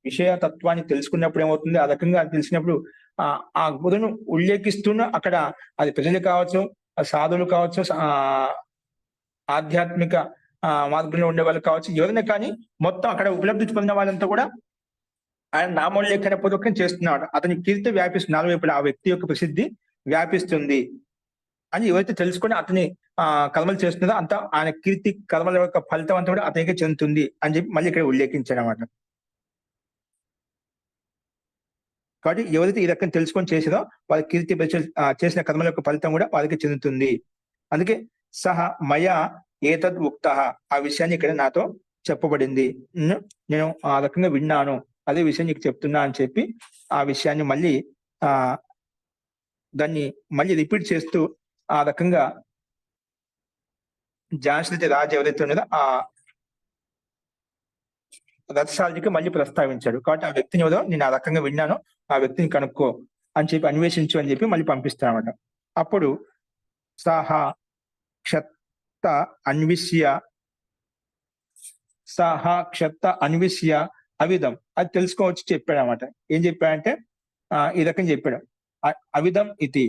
విషయ తత్వాన్ని తెలుసుకున్నప్పుడు ఏమవుతుంది, ఆ రకంగా తెలిసినప్పుడు ఆ గురును ఉల్లేఖిస్తున్న అక్కడ అది ప్రజలు కావచ్చు, సాధువులు కావచ్చు, ఆధ్యాత్మిక మార్గంలో ఉండే వాళ్ళు కావచ్చు, ఎవరైనా కానీ మొత్తం అక్కడ ఉపలబ్ధి పొందిన వాళ్ళంతా కూడా ఆయన నామోల్లేఖన పూర్వకం చేస్తున్నాడు. అతని కీర్తి వ్యాపిస్తుంది, నాలుగు వైపులా ఆ వ్యక్తి యొక్క ప్రసిద్ధి వ్యాపిస్తుంది అని ఎవరైతే తెలుసుకొని అతని కర్మలు చేస్తుందో అంతా ఆయన కీర్తి కర్మల యొక్క ఫలితం అంతా కూడా అతనికి చెందుతుంది అని చెప్పి మళ్ళీ ఇక్కడ ఉల్లేఖించాడు అన్నమాట. కాబట్టి ఎవరైతే ఈ రకం తెలుసుకొని చేసేదో వాళ్ళ కీర్తి చేసిన కర్మల యొక్క ఫలితం కూడా వాళ్ళకి చెందుతుంది. అందుకే సహ మయా ఏతద్ ఉక్తః ఆ విషయాన్ని ఇక్కడ నాతో చెప్పబడింది, నేను ఆ రకంగా విన్నాను, అదే విషయం నీకు చెప్తున్నా అని చెప్పి ఆ విషయాన్ని మళ్ళీ దాన్ని మళ్ళీ రిపీట్ చేస్తూ ఆ రకంగా జాన్శ్రీ రాజు ఎవరైతే ఉన్నదో ఆ రథసారథికి మళ్ళీ ప్రస్తావించాడు. కాబట్టి ఆ వ్యక్తిని ఏదో నేను ఆ రకంగా విన్నాను, ఆ వ్యక్తిని కనుక్కో అని చెప్పి అన్వేషించు అని చెప్పి మళ్ళీ పంపిస్తానమాట. అప్పుడు సహా క్షత్త అన్విష్య అవిధం అది తెలుసుకోవచ్చు చెప్పాడు అనమాట. ఏం చెప్పాడంటే ఈ రకం చెప్పాడు, అవిధం ఇది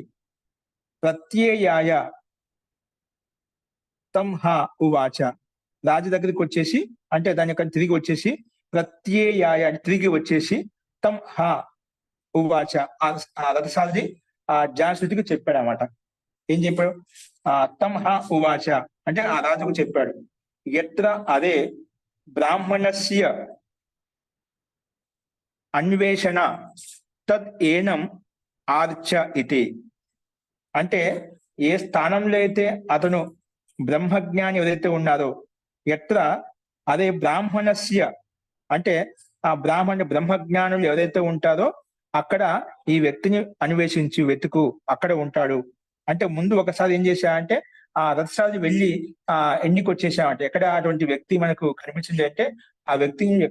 ప్రత్యయాయ తం హ ఉవాచ. రాజు దగ్గరికి వచ్చేసి అంటే దాని యొక్క తిరిగి వచ్చేసి ప్రత్యయాయ తిరిగి వచ్చేసి తం హ ఉవాచ ఆ రథసారథి ఆ జాన్శ్రీకి చెప్పాడు అనమాట. ఏం చెప్పాడు, తం హ ఉవాచ అంటే ఆ రాజుకు చెప్పాడు, ఎత్ర అదే బ్రాహ్మణస్య అన్వేషణ తద్ ఏనం ఆర్చ ఇతి అంటే ఏ స్థానంలో అయితే అతను బ్రహ్మజ్ఞాని ఎవరైతే ఉన్నారో ఎత్ర అదే బ్రాహ్మణస్య అంటే ఆ బ్రహ్మజ్ఞానులు ఎవరైతే ఉంటారో అక్కడ ఈ వ్యక్తిని అన్వేషించి వెతుకు, అక్కడ ఉంటాడు. అంటే ముందు ఒకసారి ఏం చేశాడంటే ఆ రథసారథి వెళ్ళి ఎన్నికి వచ్చేసామంటే ఎక్కడ అటువంటి వ్యక్తి మనకు కనిపించింది అంటే ఆ వ్యక్తిని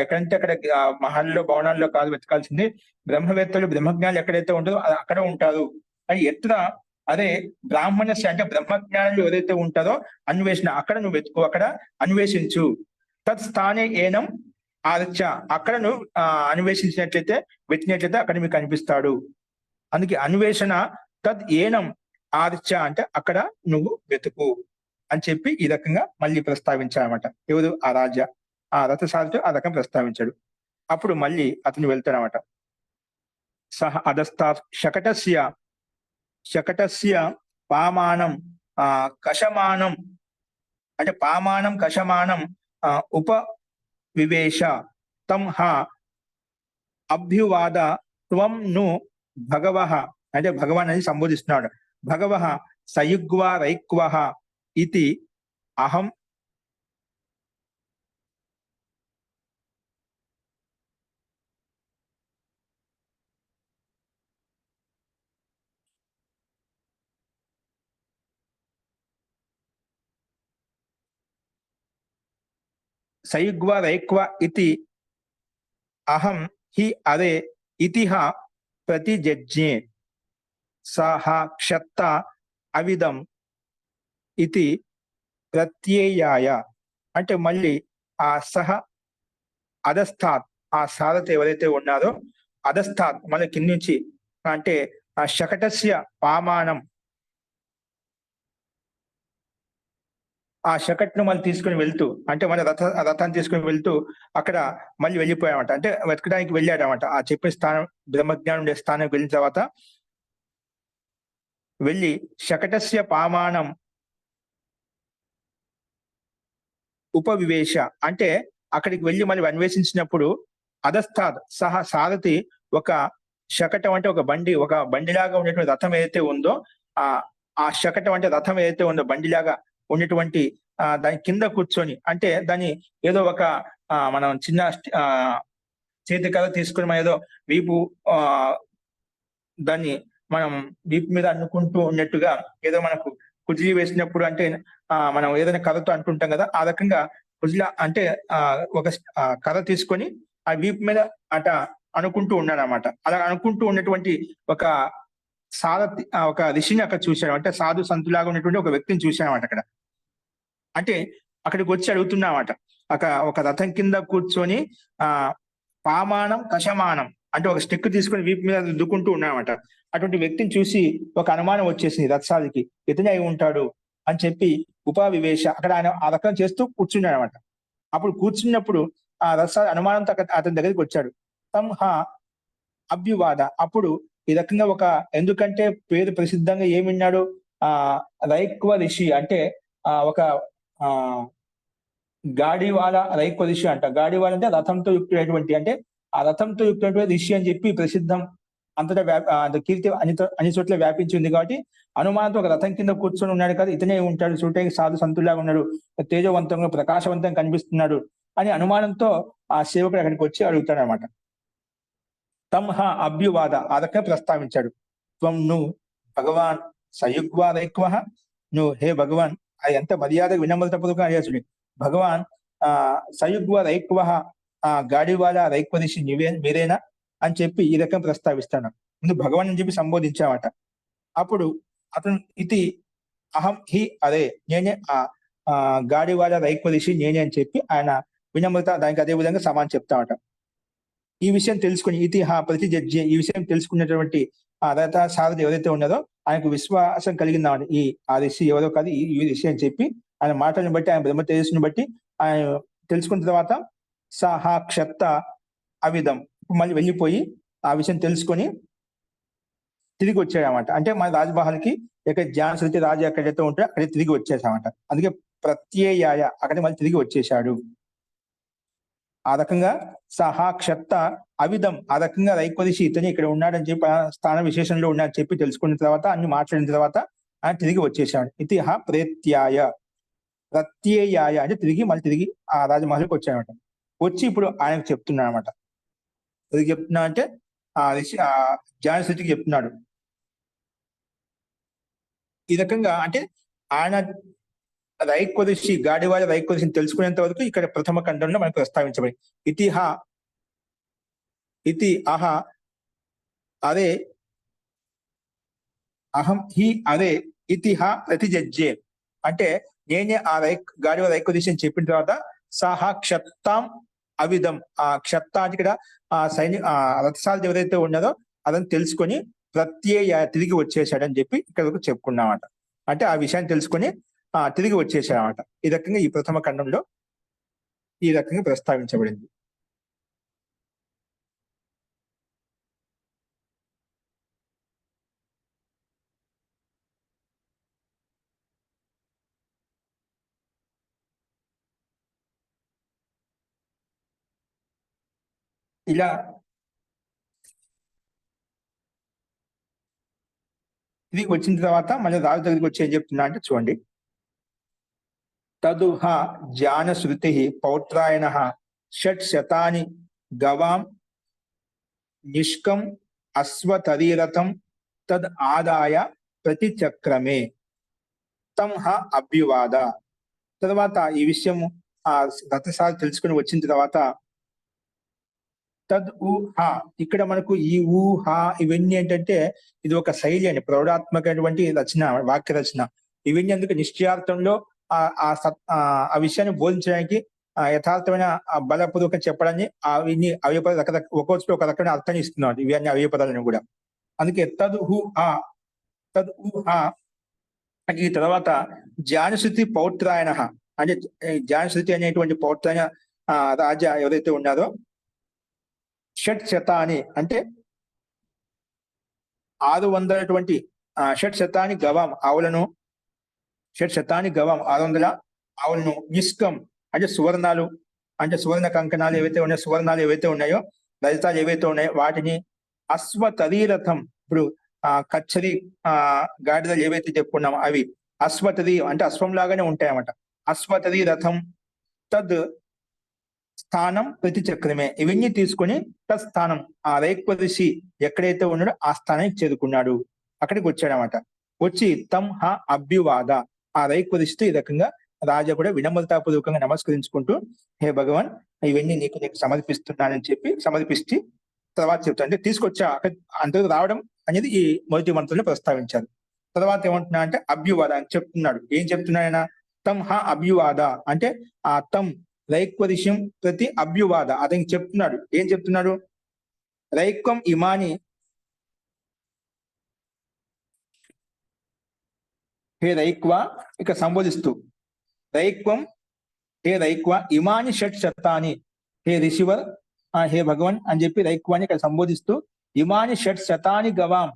ఎక్కడంటే అక్కడ మహల్లో భవనాల్లో కాదు వెతకాల్సింది, బ్రహ్మవేత్తలు బ్రహ్మజ్ఞానులు ఎక్కడైతే ఉంటుందో అక్కడ ఉంటారు అని ఎత్తున. అదే బ్రాహ్మణస్య అంటే బ్రహ్మజ్ఞానులు ఎవరైతే ఉంటారో అన్వేషణ, అక్కడ నువ్వు వెతుకు, అక్కడ అన్వేషించు. తత్ స్థానే ఏనం ఆదిత్య, అక్కడ నువ్వు అన్వేషించినట్లయితే వెతికినట్లయితే అక్కడ మీకు కనిపిస్తాడు. అందుకే అన్వేషణ తద్ ఏనం ఆదిత్య అంటే అక్కడ నువ్వు వెతుకు అని చెప్పి ఈ రకంగా మళ్ళీ ప్రస్తావించాడనమాట. ఎవరు ఆ రథసారథి ఆ రకం ప్రస్తావించాడు. అప్పుడు మళ్ళీ అతను వెళ్తాడనమాట. సహ అధస్థా శకటస్య పామానం కషమానం అంటే పామానం కషమానం ఉప వివేశ తం హ అభ్యువాద త్వం ను భగవః అంటే భగవాన్ అని సంబోధిస్తున్నాడు. భగవః సయుగ్వా రైక్వః ఇతి అహం సయుగ్వా రైక్వ ఇతి అహం హి అరే ఇతిహ ప్రతిజజ్ఞే సహ క్షత్త అవిదం ఇది ప్రత్యయాయ. అంటే మళ్ళీ ఆ సహ అధస్థాత్ ఆ సారథి ఎవరైతే ఉన్నారో అధస్థాత్ మళ్ళీ కింది నుంచి అంటే ఆ శకటస్య పామానం ఆ శకట్ను మళ్ళీ తీసుకుని వెళ్తూ అంటే మన రథాన్ని తీసుకుని వెళ్తూ అక్కడ మళ్ళీ వెళ్ళిపోయామట. అంటే వెతకడానికి వెళ్ళాడనమాట. ఆ చెప్పిన స్థానం బ్రహ్మజ్ఞానం ఉండే స్థానానికి వెళ్ళిన తర్వాత వెళ్ళి శకటస్య పామానం ఉపవివేశ అంటే అక్కడికి వెళ్ళి మళ్ళీ అన్వేషించినప్పుడు అధస్థాత్ సహా సారథి ఒక శకటం అంటే ఒక బండిలాగా ఉండేటువంటి రథం ఏదైతే ఉందో ఆ శకటం అంటే రథం ఏదైతే ఉందో బండిలాగా ఉన్నటువంటి దాని కింద కూర్చొని అంటే దాన్ని ఏదో ఒక మనం చిన్న చేతి కథ తీసుకుని మనం ఏదో వీపు దాన్ని మనం వీపు మీద అనుకుంటూ ఉన్నట్టుగా ఏదో మనకు కుజిలి వేసినప్పుడు అంటే మనం ఏదైనా కథతో అంటుంటాం కదా, ఆ రకంగా కుజిలా అంటే ఒక కథ తీసుకొని ఆ వీపు మీద అట అనుకుంటూ ఉన్నాడు అనమాట. అలా అనుకుంటూ ఉన్నటువంటి ఒక సారథి ఒక ఋషిని అక్కడ చూశాడు. అంటే సాధు సంతులాగా ఉన్నటువంటి ఒక వ్యక్తిని చూశాడు అనమాట అక్కడ. అంటే అక్కడికి వచ్చి అడుగుతున్నామాట. ఒక రథం కింద కూర్చొని పామానం కషమానం అంటే ఒక స్టిక్ తీసుకొని వీపు మీద రుద్దుకుంటూ ఉన్నామట. అటువంటి వ్యక్తిని చూసి ఒక అనుమానం వచ్చేసింది రథసారథికి, ఇతనే అయి ఉంటాడు అని చెప్పి ఉపవివేశ అక్కడ ఆయన ఆ రకం చేస్తూ కూర్చున్నాడు అనమాట. అప్పుడు కూర్చున్నప్పుడు ఆ రథసారథి అనుమానంతో అతని దగ్గరికి వచ్చాడు. తంహ అభ్యువాద అప్పుడు ఈ రకంగా ఎందుకంటే పేరు ప్రసిద్ధంగా ఏమి విన్నాడు రైక్వ ఋషి అంటే ఒక గాడివాల రైక్వ ఋషి అంట. గాడివాల అంటే రథంతో యుక్తమైనటువంటి అంటే ఆ రథంతో యుక్తమైనటువంటి ఋషి అని చెప్పి ప్రసిద్ధం అంతటా కీర్తి అన్ని చోట్ల వ్యాపించింది. కాబట్టి అనుమానంతో ఒక రథం కింద కూర్చొని ఉన్నాడు కదా, ఇతనే ఉంటాడు, చూడటానికి సాధు సంతులాగా ఉన్నాడు, తేజవంతంగా ప్రకాశవంతంగా కనిపిస్తున్నాడు అని అనుమానంతో ఆ సేవకుడు అక్కడికి వచ్చి అడుగుతాడు అనమాట. తంహ అభ్యువాద ఆ రకంగా ప్రస్తావించాడు. త్వం నువ్వు భగవాన్ సయుగ్వా రైక్వ, నువ్వు హే భగవాన్ అది ఎంత మర్యాద వినమ్రతపూర్వకంగా అడిగాడు. భగవాన్ సయుగ్వ రైక్వ గాడివాల రైక్వ ఋషి మీరేనా అని చెప్పి ఈ రకం ప్రస్తావిస్తాను. ముందు భగవాన్ అని చెప్పి సంబోధించామట. అప్పుడు అతను ఇది అహం హి అరే నేనే గాడివాల రైక్వ ఋషి నేనే అని చెప్పి ఆయన వినమ్రత దానికి అదే విధంగా సమానం చెప్తామట. ఈ విషయం తెలుసుకుని ప్రతి జడ్జి ఈ విషయం తెలుసుకున్నటువంటి ఆ రథ సారథి ఎవరైతే ఉన్నారో ఆయనకు విశ్వాసం కలిగిందామంట. ఆ ఋషి ఎవరో కాదు ఈ ఋషి అని చెప్పి ఆయన మాటలను బట్టి ఆయన బ్రహ్మ తేజస్సుని బట్టి ఆయన తెలుసుకున్న తర్వాత సహా క్షత్త అవిధం మళ్ళీ వెళ్ళిపోయి ఆ విషయం తెలుసుకొని తిరిగి వచ్చాడనమాట. అంటే మన రాజ్మహల్కి ఎక్కడ ధ్యానశక్తి రాజు ఎక్కడైతే ఉంటే అక్కడికి తిరిగి వచ్చేసామంట. అందుకే ప్రత్యయాయ అక్కడికి మళ్ళీ తిరిగి వచ్చేసాడు. ఆ రకంగా సహా క్షత్త అవిధం ఆ రకంగా రైక్వదిషి ఇతని ఇక్కడ ఉన్నాడని చెప్పి స్థాన విశేషంలో ఉన్నాడని చెప్పి తెలుసుకున్న తర్వాత అన్ని మాట్లాడిన తర్వాత ఆయన తిరిగి వచ్చేసాడు. ఇతిహ ప్రత్యయాయ అంటే తిరిగి మళ్ళీ తిరిగి ఆ రాజమహల్కి వచ్చాడనమాట. వచ్చి ఇప్పుడు ఆయనకు చెప్తున్నాడు అనమాట. ఎందుకు చెప్తున్నా అంటే జ్ఞానశృతికి చెప్తున్నాడు. ఈ రకంగా అంటే ఆయన రైక్వదర్శి గాడివారి రైక్వదర్శిని తెలుసుకునేంత వరకు ఇక్కడ ప్రథమ ఖండంలో మనకు ప్రస్తావించబడి ఇతి అహ అరే అహం హి అరే ఇతిహ ప్రతిజజ్జే అంటే నేనే ఆ గాడివారి రైక్వదర్శిని చెప్పిన తర్వాత సహా క్షత్తాం అవిధం ఆ క్షత్త అంటే ఇక్కడ ఆ రథసారథి ఎవరైతే ఉన్నదో అదని తెలుసుకొని తిరిగి వచ్చేసాడని చెప్పి ఇక్కడ చెప్పుకున్నామట. అంటే ఆ విషయాన్ని తెలుసుకొని తిరిగి వచ్చేసాడనమాట. ఈ రకంగా ఈ ప్రథమ ఖండంలో ఈ రకంగా ప్రస్తావించబడింది. ఇలా తిరిగి వచ్చిన తర్వాత మళ్ళీ రాజు దగ్గరికి వచ్చి ఏం చెప్తున్నా అంటే చూడండి. తదుహ జ్ఞానశ్రుతి పౌత్రాయణ షట్శతాని గవాం నిష్కం అశ్వతరీరథం తద్ ఆదాయ ప్రతిచక్రమే తం హ అభ్యువాద. తర్వాత ఈ విషయం ఆ రథసారి తెలుసుకుని వచ్చిన తర్వాత తద్ ఊహ ఇక్కడ మనకు ఈ ఊహ ఇవన్నీ ఏంటంటే ఇది ఒక శైలి అని ప్రౌఢాత్మకమైనటువంటి రచన, వాక్య రచన. ఇవన్నీ అందుకు నిశ్చయార్థంలో ఆ విషయాన్ని బోధించడానికి యథార్థమైన బలపూర్వక చెప్పడాన్ని అవన్నీ అవయపదాలు ఒక్కొక్క ఒక రకమైన అర్థాన్ని ఇస్తున్నాడు ఇవన్నీ అవయపదాలను కూడా. అందుకే తద్ ఊహ ఈ తర్వాత జ్ఞానశ్రుతి పౌత్రాయణ అంటే జ్ఞానశ్రుతి అనేటువంటి పౌత్రాయణ రాజా ఎవరైతే ఉన్నారో షట్శతాని అంటే 600 షట్శతాని గవాం ఆవులను 600 ఆవులను నిష్కం అంటే సువర్ణాలు అంటే సువర్ణ కంకణాలు ఏవైతే ఉన్నాయో సువర్ణాలు ఏవైతే ఉన్నాయో రజతాలు ఏవైతే ఉన్నాయో వాటిని అశ్వతరీరథం ఇప్పుడు కచ్చరి గాడిదలు ఏవైతే చెప్పుకున్నామో అవి అశ్వతరీ అంటే అశ్వం లాగానే ఉంటాయన్నమాట. అశ్వతరీ రథం తద్ స్థానం ప్రతిచక్రమే ఇవన్నీ తీసుకొని తత్స్థానం ఆ రైక్వదర్శి ఎక్కడైతే ఉన్నాడో ఆ స్థానానికి చేరుకున్నాడు. అక్కడికి వచ్చాడనమాట. వచ్చి తం హ అభ్యువాద ఆ రైక్వదర్శితో ఈ రకంగా రాజా కూడా వినమ్రతాపూర్వకంగా నమస్కరించుకుంటూ హే భగవాన్ ఇవన్నీ నీకు సమర్పిస్తున్నానని చెప్పి సమర్పిస్తే తర్వాత చెప్తా అంటే తీసుకొచ్చా అంతకు రావడం అనేది ఈ మొదటి మంత్రంలో ప్రస్తావించారు. తర్వాత ఏమంటున్నా అంటే అభ్యువాద అని చెప్తున్నాడు. ఏం చెప్తున్నాడు ఆయన? తం హ అభ్యువాద అంటే ఆ తం రైక్వదర్శం ప్రతి అభ్యువాద అతనికి చెప్తున్నాడు. ఏం చెప్తున్నాడు? రైక్వం ఇమాని హే రైక్వ ఇక సంబోధిస్తూ రైక్వం హే రైక్వ ఇమాని షట్ శతాని హే రిషివర్ హే భగవన్ అని చెప్పి రైక్వాన్ని ఇక్కడ సంబోధిస్తూ ఇమాని షట్ శతాని గవాం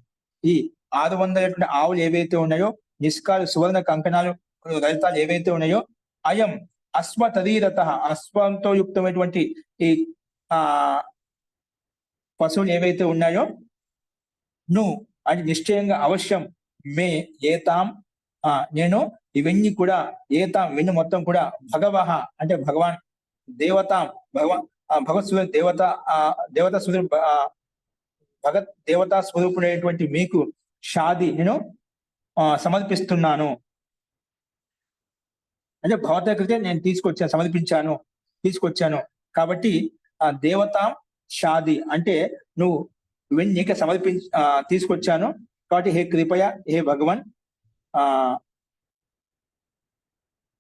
ఈ 600 ఆవులు ఏవైతే ఉన్నాయో నిష్కాలు సువర్ణ కంకణాలు రజతాలు ఏవైతే ఉన్నాయో అయం అశ్వతరీరథ అశ్వంతో యుక్తమైనటువంటి ఈ పశువులు ఏవైతే ఉన్నాయో నువ్వు అది నిశ్చయంగా అవశ్యం మే ఏతాం నేను ఇవన్నీ కూడా ఏతాం ఇవన్నీ మొత్తం కూడా భగవహ అంటే భగవాన్ దేవతాం భగవత్ దేవత దేవతా స్వరూప భగత్ దేవతా స్వరూపుడైనటువంటి మీకు షాది నేను సమర్పిస్తున్నాను. అంటే భగవద్గీత నేను తీసుకొచ్చాను కాబట్టి ఆ దేవతాం షాది అంటే నువ్వు ఇవన్నీ నీకే తీసుకొచ్చాను కాబట్టి హే కృపయ హే భగవన్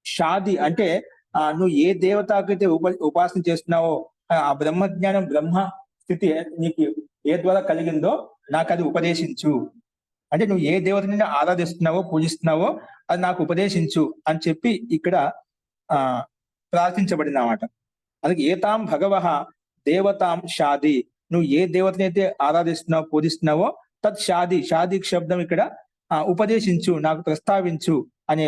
షాది అంటే నువ్వు ఏ దేవతకైతే ఉపాసన చేస్తున్నావో ఆ బ్రహ్మజ్ఞానం బ్రహ్మ స్థితి నీకు ఏ ద్వారా కలిగిందో నాకు అది ఉపదేశించు. అంటే నువ్వు ఏ దేవతని ఆరాధిస్తున్నావో పూజిస్తున్నావో అది నాకు ఉపదేశించు అని చెప్పి ఇక్కడ ప్రార్థించబడింది అన్నమాట. అందుకే ఏతాం భగవః దేవతాం షాది నువ్వు ఏ దేవతని అయితే ఆరాధిస్తున్నావో పూజిస్తున్నావో తత్ షాది శబ్దం ఇక్కడ ఉపదేశించు నాకు ప్రస్తావించు అనే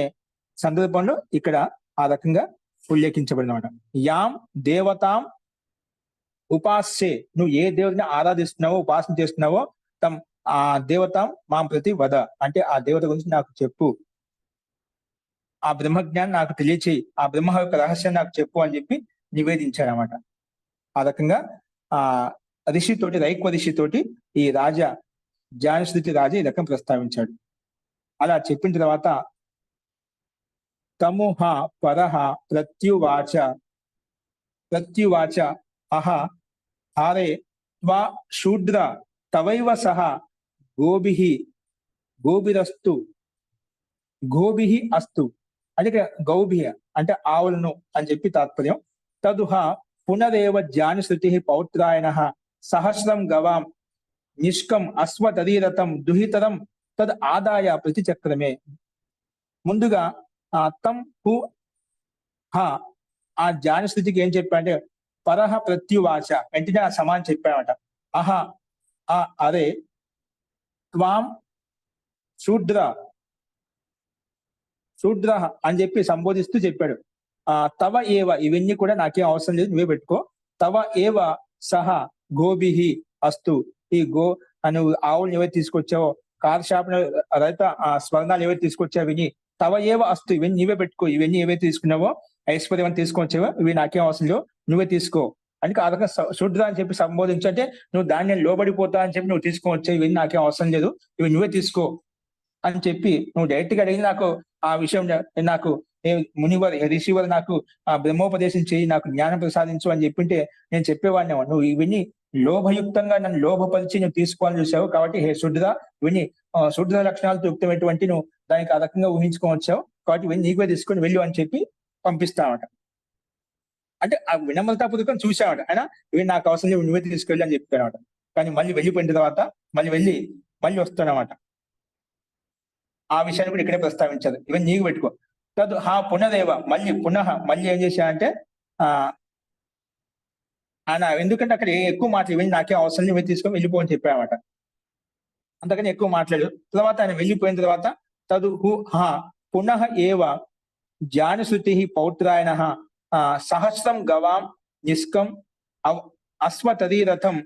సందర్భంలో ఇక్కడ ఆ రకంగా ఉల్లేఖించబడింది అన్నమాట. యాం దేవతాం ఉపాస్యే నువ్వు ఏ దేవతని ఆరాధిస్తున్నావో ఉపాసన చేస్తున్నావో ఆ దేవత మాం ప్రతి వద అంటే ఆ దేవత గురించి నాకు చెప్పు, ఆ బ్రహ్మజ్ఞానం నాకు తెలియచేయి, ఆ బ్రహ్మ యొక్క రహస్యం నాకు చెప్పు అని చెప్పి నివేదించాడు అన్నమాట. ఆ రకంగా ఆ ఋషితోటి, రైక్వ ఋషితోటి ఈ రాజా జానశ్రుతి రాజా ఈ రకం ప్రస్తావించాడు. అలా చెప్పిన తర్వాత తముహ పరహ ప్రత్యువాచ అహ హారే త్వా శూద్ర తవైవ సహ గోభిః గోభిరస్తు గోభిః అస్తు అంటే ఇక్కడ గౌభిః అంటే ఆవులను అని చెప్పి తాత్పర్యం. తదుహ పునరేవ జానుశ్రుతి పౌత్రాయణః సహస్రం గవాం నిష్కం అశ్వతరీరథం దుహితరం తద్ ఆదాయ ప్రతిచక్రమే. ముందుగా తం హు హ ఆ జానుశ్రుతికి ఏం చెప్పాడంటే పరహ ప్రత్యువాచ వెంటనే ఆ సమానం చెప్పాడట. అహ అరే త్వాం శూద్ర అని చెప్పి సంబోధిస్తూ చెప్పాడు. తవ ఏవ ఇవన్నీ కూడా నాకేం అవసరం లేదు, నువ్వే పెట్టుకో. తవ ఏవ సహ గోభిః అస్తు ఈ నువ్వు ఆవులు ఏవైతే తీసుకొచ్చావో, కార్షాపన రైత స్వర్ణాలు ఏవైతే తీసుకొచ్చావు విని తవ ఏవ అస్తు ఇవన్నీ నీవే పెట్టుకో. ఇవన్నీ ఏవైతే తీసుకున్నావో ఐశ్వర్యం తీసుకొచ్చావో ఇవి నాకేం అవసరం లేవు, నువ్వే తీసుకో. అంటే ఆ రకంగా శూద్ర అని చెప్పి సంబోధించు, అంటే నువ్వు దాన్ని లోబడిపోతా అని చెప్పి నువ్వు తీసుకోవచ్చావు, ఇవన్నీ నాకేం అవసరం లేదు, ఇవి నువ్వే తీసుకో అని చెప్పి నువ్వు డైరెక్ట్ గా అడిగి నాకు ఆ విషయం నాకు మునివర్ రిషివర్ నాకు ఆ బ్రహ్మోపదేశం చేయి, నాకు జ్ఞానం ప్రసాదించు అని చెప్పింటే నేను చెప్పేవాడిని. నువ్వు ఇవన్నీ లోభయుక్తంగా నన్ను లోభపరిచి నువ్వు తీసుకోవాలని చూసావు, కాబట్టి హే శుద్ర ఇవన్నీ శుద్ర లక్షణాలతో యుక్తమైనటువంటి నువ్వు దానికి ఆ రకంగా ఊహించుకోవచ్చావు, కాబట్టి ఇవన్నీ నీకువే తీసుకొని వెళ్ళు అని చెప్పి పంపిస్తామట. అంటే ఆ వినమ్రతాపూర్వకం చూసామట. ఆయన ఇవి నాకు అవసరం లేదు, నువ్వే తీసుకెళ్ళి అని చెప్పానమాట. కానీ మళ్ళీ వెళ్ళిపోయిన తర్వాత మళ్ళీ వస్తానమాట. ఆ విషయాన్ని కూడా ఇక్కడే ప్రస్తావించారు, ఇవన్నీ నీకు పెట్టుకో. తదు పునరేవ మళ్ళీ ఏం చేశాడంటే ఆయన ఎందుకంటే అక్కడ ఎక్కువ మాటలు ఇవన్నీ నాకే అవసరం ఇవన్నీ తీసుకొని వెళ్ళిపోని చెప్పాడనమాట. అంతకని ఎక్కువ మాట్లాడు. తర్వాత ఆయన వెళ్ళిపోయిన తర్వాత తదు పునః ఏవ జానుశ్రుతి పౌత్రాయణః సహస్రం గవాం నిష్కం అశ్వతరీరథం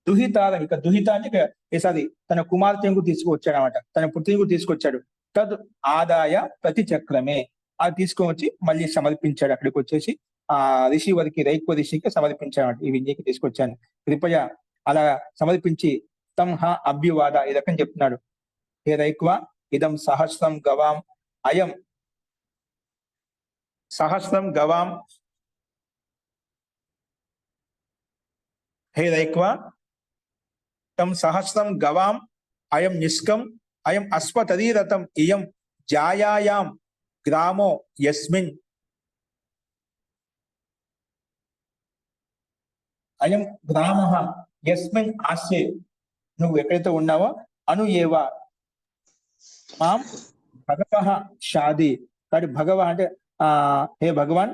దుహితారం. ఇక దుహిత అంటే ఈసారి తన కుమార్తెను తీసుకువచ్చాడు అనమాట, తన పుత్రిని తీసుకొచ్చాడు. తద్ ఆదాయ ప్రతి చక్రమే అది తీసుకొని వచ్చి మళ్ళీ సమర్పించాడు. అక్కడికి వచ్చేసి ఆ ఋషి వారికి రైక్వ ఋషికి సమర్పించాడు. ఇవి నీకు తీసుకొచ్చాను కృపయ అలా సమర్పించి తం అభ్యువాద ఈ రకం చెప్తున్నాడు. హే రైక్వ ఇదం సహస్రం గవాం అయం సహస్రం గవాం. హే రైక్వ తం సహస్రం గవాం అయం నిష్కం అయం అశ్వతరీరథం ఇయం జాయాయాం గ్రామో యస్మిన్ అయం గ్రామః యస్మిన్ ఆస్యే. నువ్వు ఎక్కడైతే ఉన్నావో అను ఏవ మాం భగవః షాది. కాబట్టి భగవ అంటే హే భగవాన్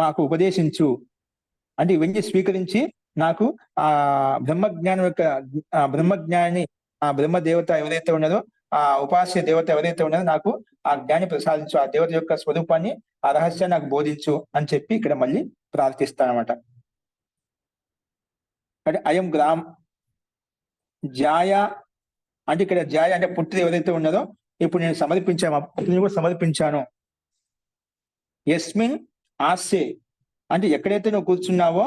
మాకు ఉపదేశించు అంటే ఇవన్నీ స్వీకరించి నాకు బ్రహ్మజ్ఞానం యొక్క బ్రహ్మజ్ఞాని బ్రహ్మదేవత ఎవరైతే ఉన్నదో ఉపాస్య దేవత ఎవరైతే ఉన్నదో నాకు ఆ జ్ఞాని ప్రసాదించు, ఆ దేవత యొక్క స్వరూపాన్ని ఆ రహస్యాన్ని నాకు బోధించు అని చెప్పి ఇక్కడ మళ్ళీ ప్రార్థిస్తానమాట. అంటే అయం గ్రామ్ జాయ అంటే ఇక్కడ జాయ అంటే పుత్రి ఎవరైతే ఉన్నదో ఇప్పుడు నేను పుత్రిని కూడా సమర్పించాను. యస్మిన్ ఆస్యే అంటే ఎక్కడైతే నువ్వు కూర్చున్నావో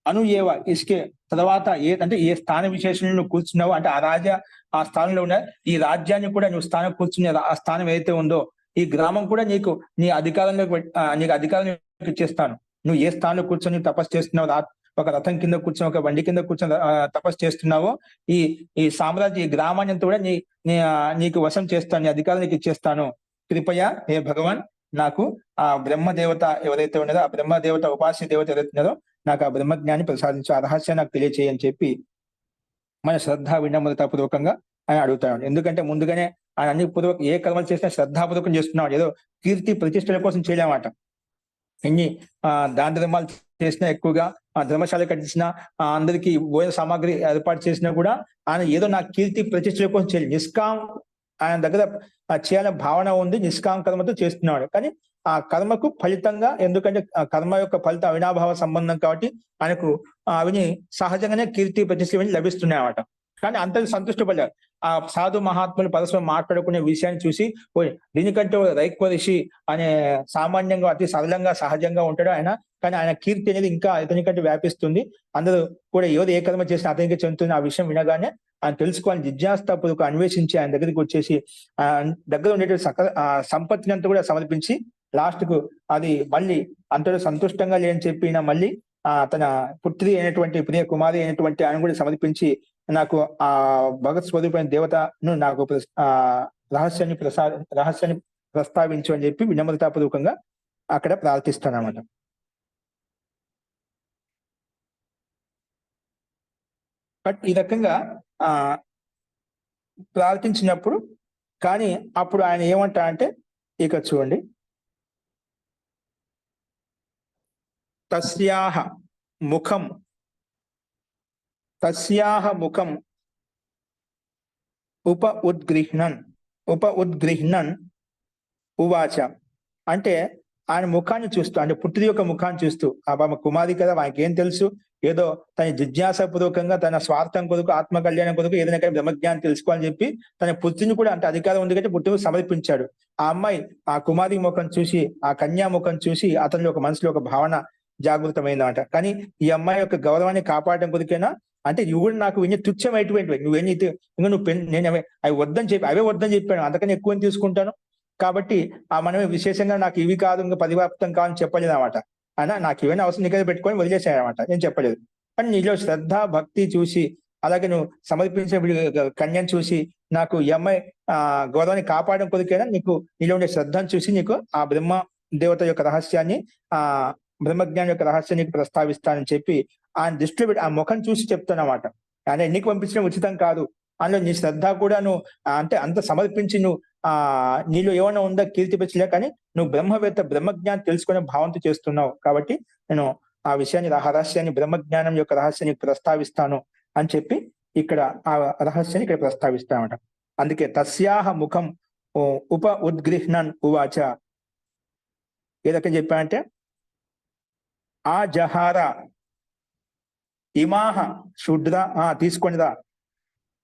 అను ఏవ ఇసుకే తర్వాత అంటే ఏ స్థాన విశేషంలో నువ్వు కూర్చున్నావో అంటే ఆ రాజా ఆ స్థానంలో ఉన్న ఈ రాజ్యాన్ని కూడా నువ్వు స్థానం కూర్చునే ఆ స్థానం ఏదైతే ఉందో ఈ గ్రామం కూడా నీకు నీకు అధికారంలో ఇచ్చేస్తాను. నువ్వు ఏ స్థానంలో కూర్చొని తపస్సు చేస్తున్నావు, ఒక రథం కింద కూర్చొని ఒక బండి కింద కూర్చొని తపస్సు చేస్తున్నావో ఈ సామ్రాజ్య ఈ గ్రామాన్ని అంతా కూడా నీకు వశం చేస్తాను, నీ అధికారం నీకు ఇచ్చేస్తాను. కృపయ హే భగవాన్ నాకు ఆ బ్రహ్మదేవత ఎవరైతే ఉన్నదో ఆ బ్రహ్మదేవత ఉపాస్య దేవత ఎవరైతే ఉన్నదో నాకు ఆ బ్రహ్మజ్ఞాన్ని ప్రసాదించు, ఆ రహస్యాన్ని నాకు తెలియచేయని చెప్పి మన శ్రద్ధ వినమ్రతాపూర్వకంగా ఆయన అడుగుతాడు. ఎందుకంటే ముందుగానే ఆయన అన్ని ఏ కర్మలు చేసినా శ్రద్ధాపూర్వకం చేస్తున్నాడు, ఏదో కీర్తి ప్రతిష్టల కోసం చేయలేమాట. ఎన్ని దాన ధర్మాలు చేసినా ఎక్కువగా ధర్మశాల కట్టించినా అందరికీ భోజన సామాగ్రి ఏర్పాటు చేసినా కూడా ఆయన ఏదో నా కీర్తి ప్రతిష్టల కోసం చేయలేదు. ఆయన దగ్గర చేయాలనే భావన ఉంది, నిష్కామ కర్మతో చేస్తున్నాడు. కానీ ఆ కర్మకు ఫలితంగా ఎందుకంటే ఆ కర్మ యొక్క ఫలితం అవినాభావ సంబంధం కాబట్టి ఆయనకు అవిని సహజంగానే కీర్తి ప్రతిష్టలు లభిస్తున్నాయి అన్నమాట. కానీ అంతకు సంతృష్టపడ్డారు. ఆ సాధు మహాత్ములు పరస్పరం మాట్లాడుకునే విషయాన్ని చూసి, ఓ దీనికంటే రైక్వ ఋషి అనే సామాన్యంగా అతి సరళంగా సహజంగా ఉంటాడు ఆయన, కానీ ఆయన కీర్తి అనేది ఇంకా ఇతనికంటే వ్యాపిస్తుంది. అందరూ కూడా ఎవరు ఏ కర్మ చేసినా అతనికి చెందుతుంది. ఆ విషయం వినగానే ఆయన తెలుసుకోవాలని జిజ్ఞాసాపూర్వక అన్వేషించి ఆయన దగ్గరికి వచ్చేసి ఆ దగ్గర ఉండేటువంటి సంపత్తిని అంతా కూడా సమర్పించి లాస్ట్ కు అది మళ్ళీ అంతలో సంతుష్టంగా లేని చెప్పి మళ్ళీ తన పుత్రి అయినటువంటి ప్రియ కుమారి అయినటువంటి ఆయన కూడా సమర్పించి నాకు ఆ భగత్ స్వరూపమైన దేవతను నాకు రహస్యాన్ని ప్రస్తావించు అని చెప్పి వినమ్రతాపూర్వకంగా అక్కడ ప్రార్థిస్తాను అన్నమాట. బట్ ఈ రకంగా ప్రార్థించినప్పుడు కానీ అప్పుడు ఆయన ఏమంటా అంటే ఇక చూడండి, తస్యాహ ముఖం ఉప ఉద్గృహ్ణన్ ఉవాచ. అంటే ఆయన ముఖాన్ని చూస్తూ, అంటే పుత్రి యొక్క ముఖాన్ని చూస్తూ, ఆ బామ కుమారి కదా, ఆయనకేం తెలుసు, ఏదో తన జిజ్ఞాసపూర్వకంగా తన స్వార్థం కొరకు ఆత్మ కళ్యాణం కొరకు ఏదైనా కానీ బ్రహ్మజ్ఞానం తెలుసుకోవాలని చెప్పి తన పుత్రిని కూడా అంటే అధికారం ఉంది కాబట్టి పుత్రిని సమర్పించాడు. ఆ అమ్మాయి ఆ కుమారి ముఖం చూసి, ఆ కన్యా ముఖం చూసి అతనిలో ఒక మనసులో ఒక భావన జాగృతమైందన్నమాట. కానీ ఈ అమ్మాయి యొక్క గౌరవాన్ని కాపాడడం కొరికైనా అంటే ఇవి కూడా నాకు విని తుచ్చమైనటువంటివి, నువ్వేంటి ఇంకా నేను అవి వద్దని చెప్పాను, అంతకని ఎక్కువ తీసుకుంటాను కాబట్టి ఆ మనమే విశేషంగా నాకు ఇవి కాదు ఇంకా పరివ్యాప్తం కాదని చెప్పలేదు అనమాట. అయినా నాకు ఏమైనా అవసరం నీకైతే పెట్టుకొని వదిలేసాయనమాట, నేను చెప్పలేదు. కానీ నీలో శ్రద్ధ భక్తి చూసి, అలాగే నువ్వు సమర్పించిన కన్యను చూసి నాకు ఈ అమ్మాయి గౌరవాన్ని కాపాడడం కొరికైనా నీలో ఉండే శ్రద్ధను చూసి నీకు ఆ బ్రహ్మ దేవత యొక్క రహస్యాన్ని బ్రహ్మజ్ఞానం యొక్క రహస్యాన్ని నీకు ప్రస్తావిస్తానని చెప్పి ఆయన దృష్టిలో పెట్టి ఆ ముఖం చూసి చెప్తానమాట. ఆయన ఎన్నికి పంపించడం ఉచితం కాదు, అందులో నీ శ్రద్ధ కూడా నువ్వు అంటే అంత సమర్పించి నువ్వు నీలో ఏమైనా ఉందా కీర్తిపించలే, కానీ నువ్వు బ్రహ్మవేత్త బ్రహ్మజ్ఞానం తెలుసుకునే భావంతో చేస్తున్నావు కాబట్టి నేను ఆ విషయాన్ని రహస్యాన్ని బ్రహ్మజ్ఞానం యొక్క రహస్యాన్ని ప్రస్తావిస్తాను అని చెప్పి ఇక్కడ ఆ రహస్యాన్ని ఇక్కడ ప్రస్తావిస్తానమాట. అందుకే తస్యాహ ముఖం ఉప ఉద్గృహ్ణన్ ఉవాచ. ఏ రకంగా చెప్పానంటే ఆ జహార ఇమాహ శుద్ర తీసుకోండిరా.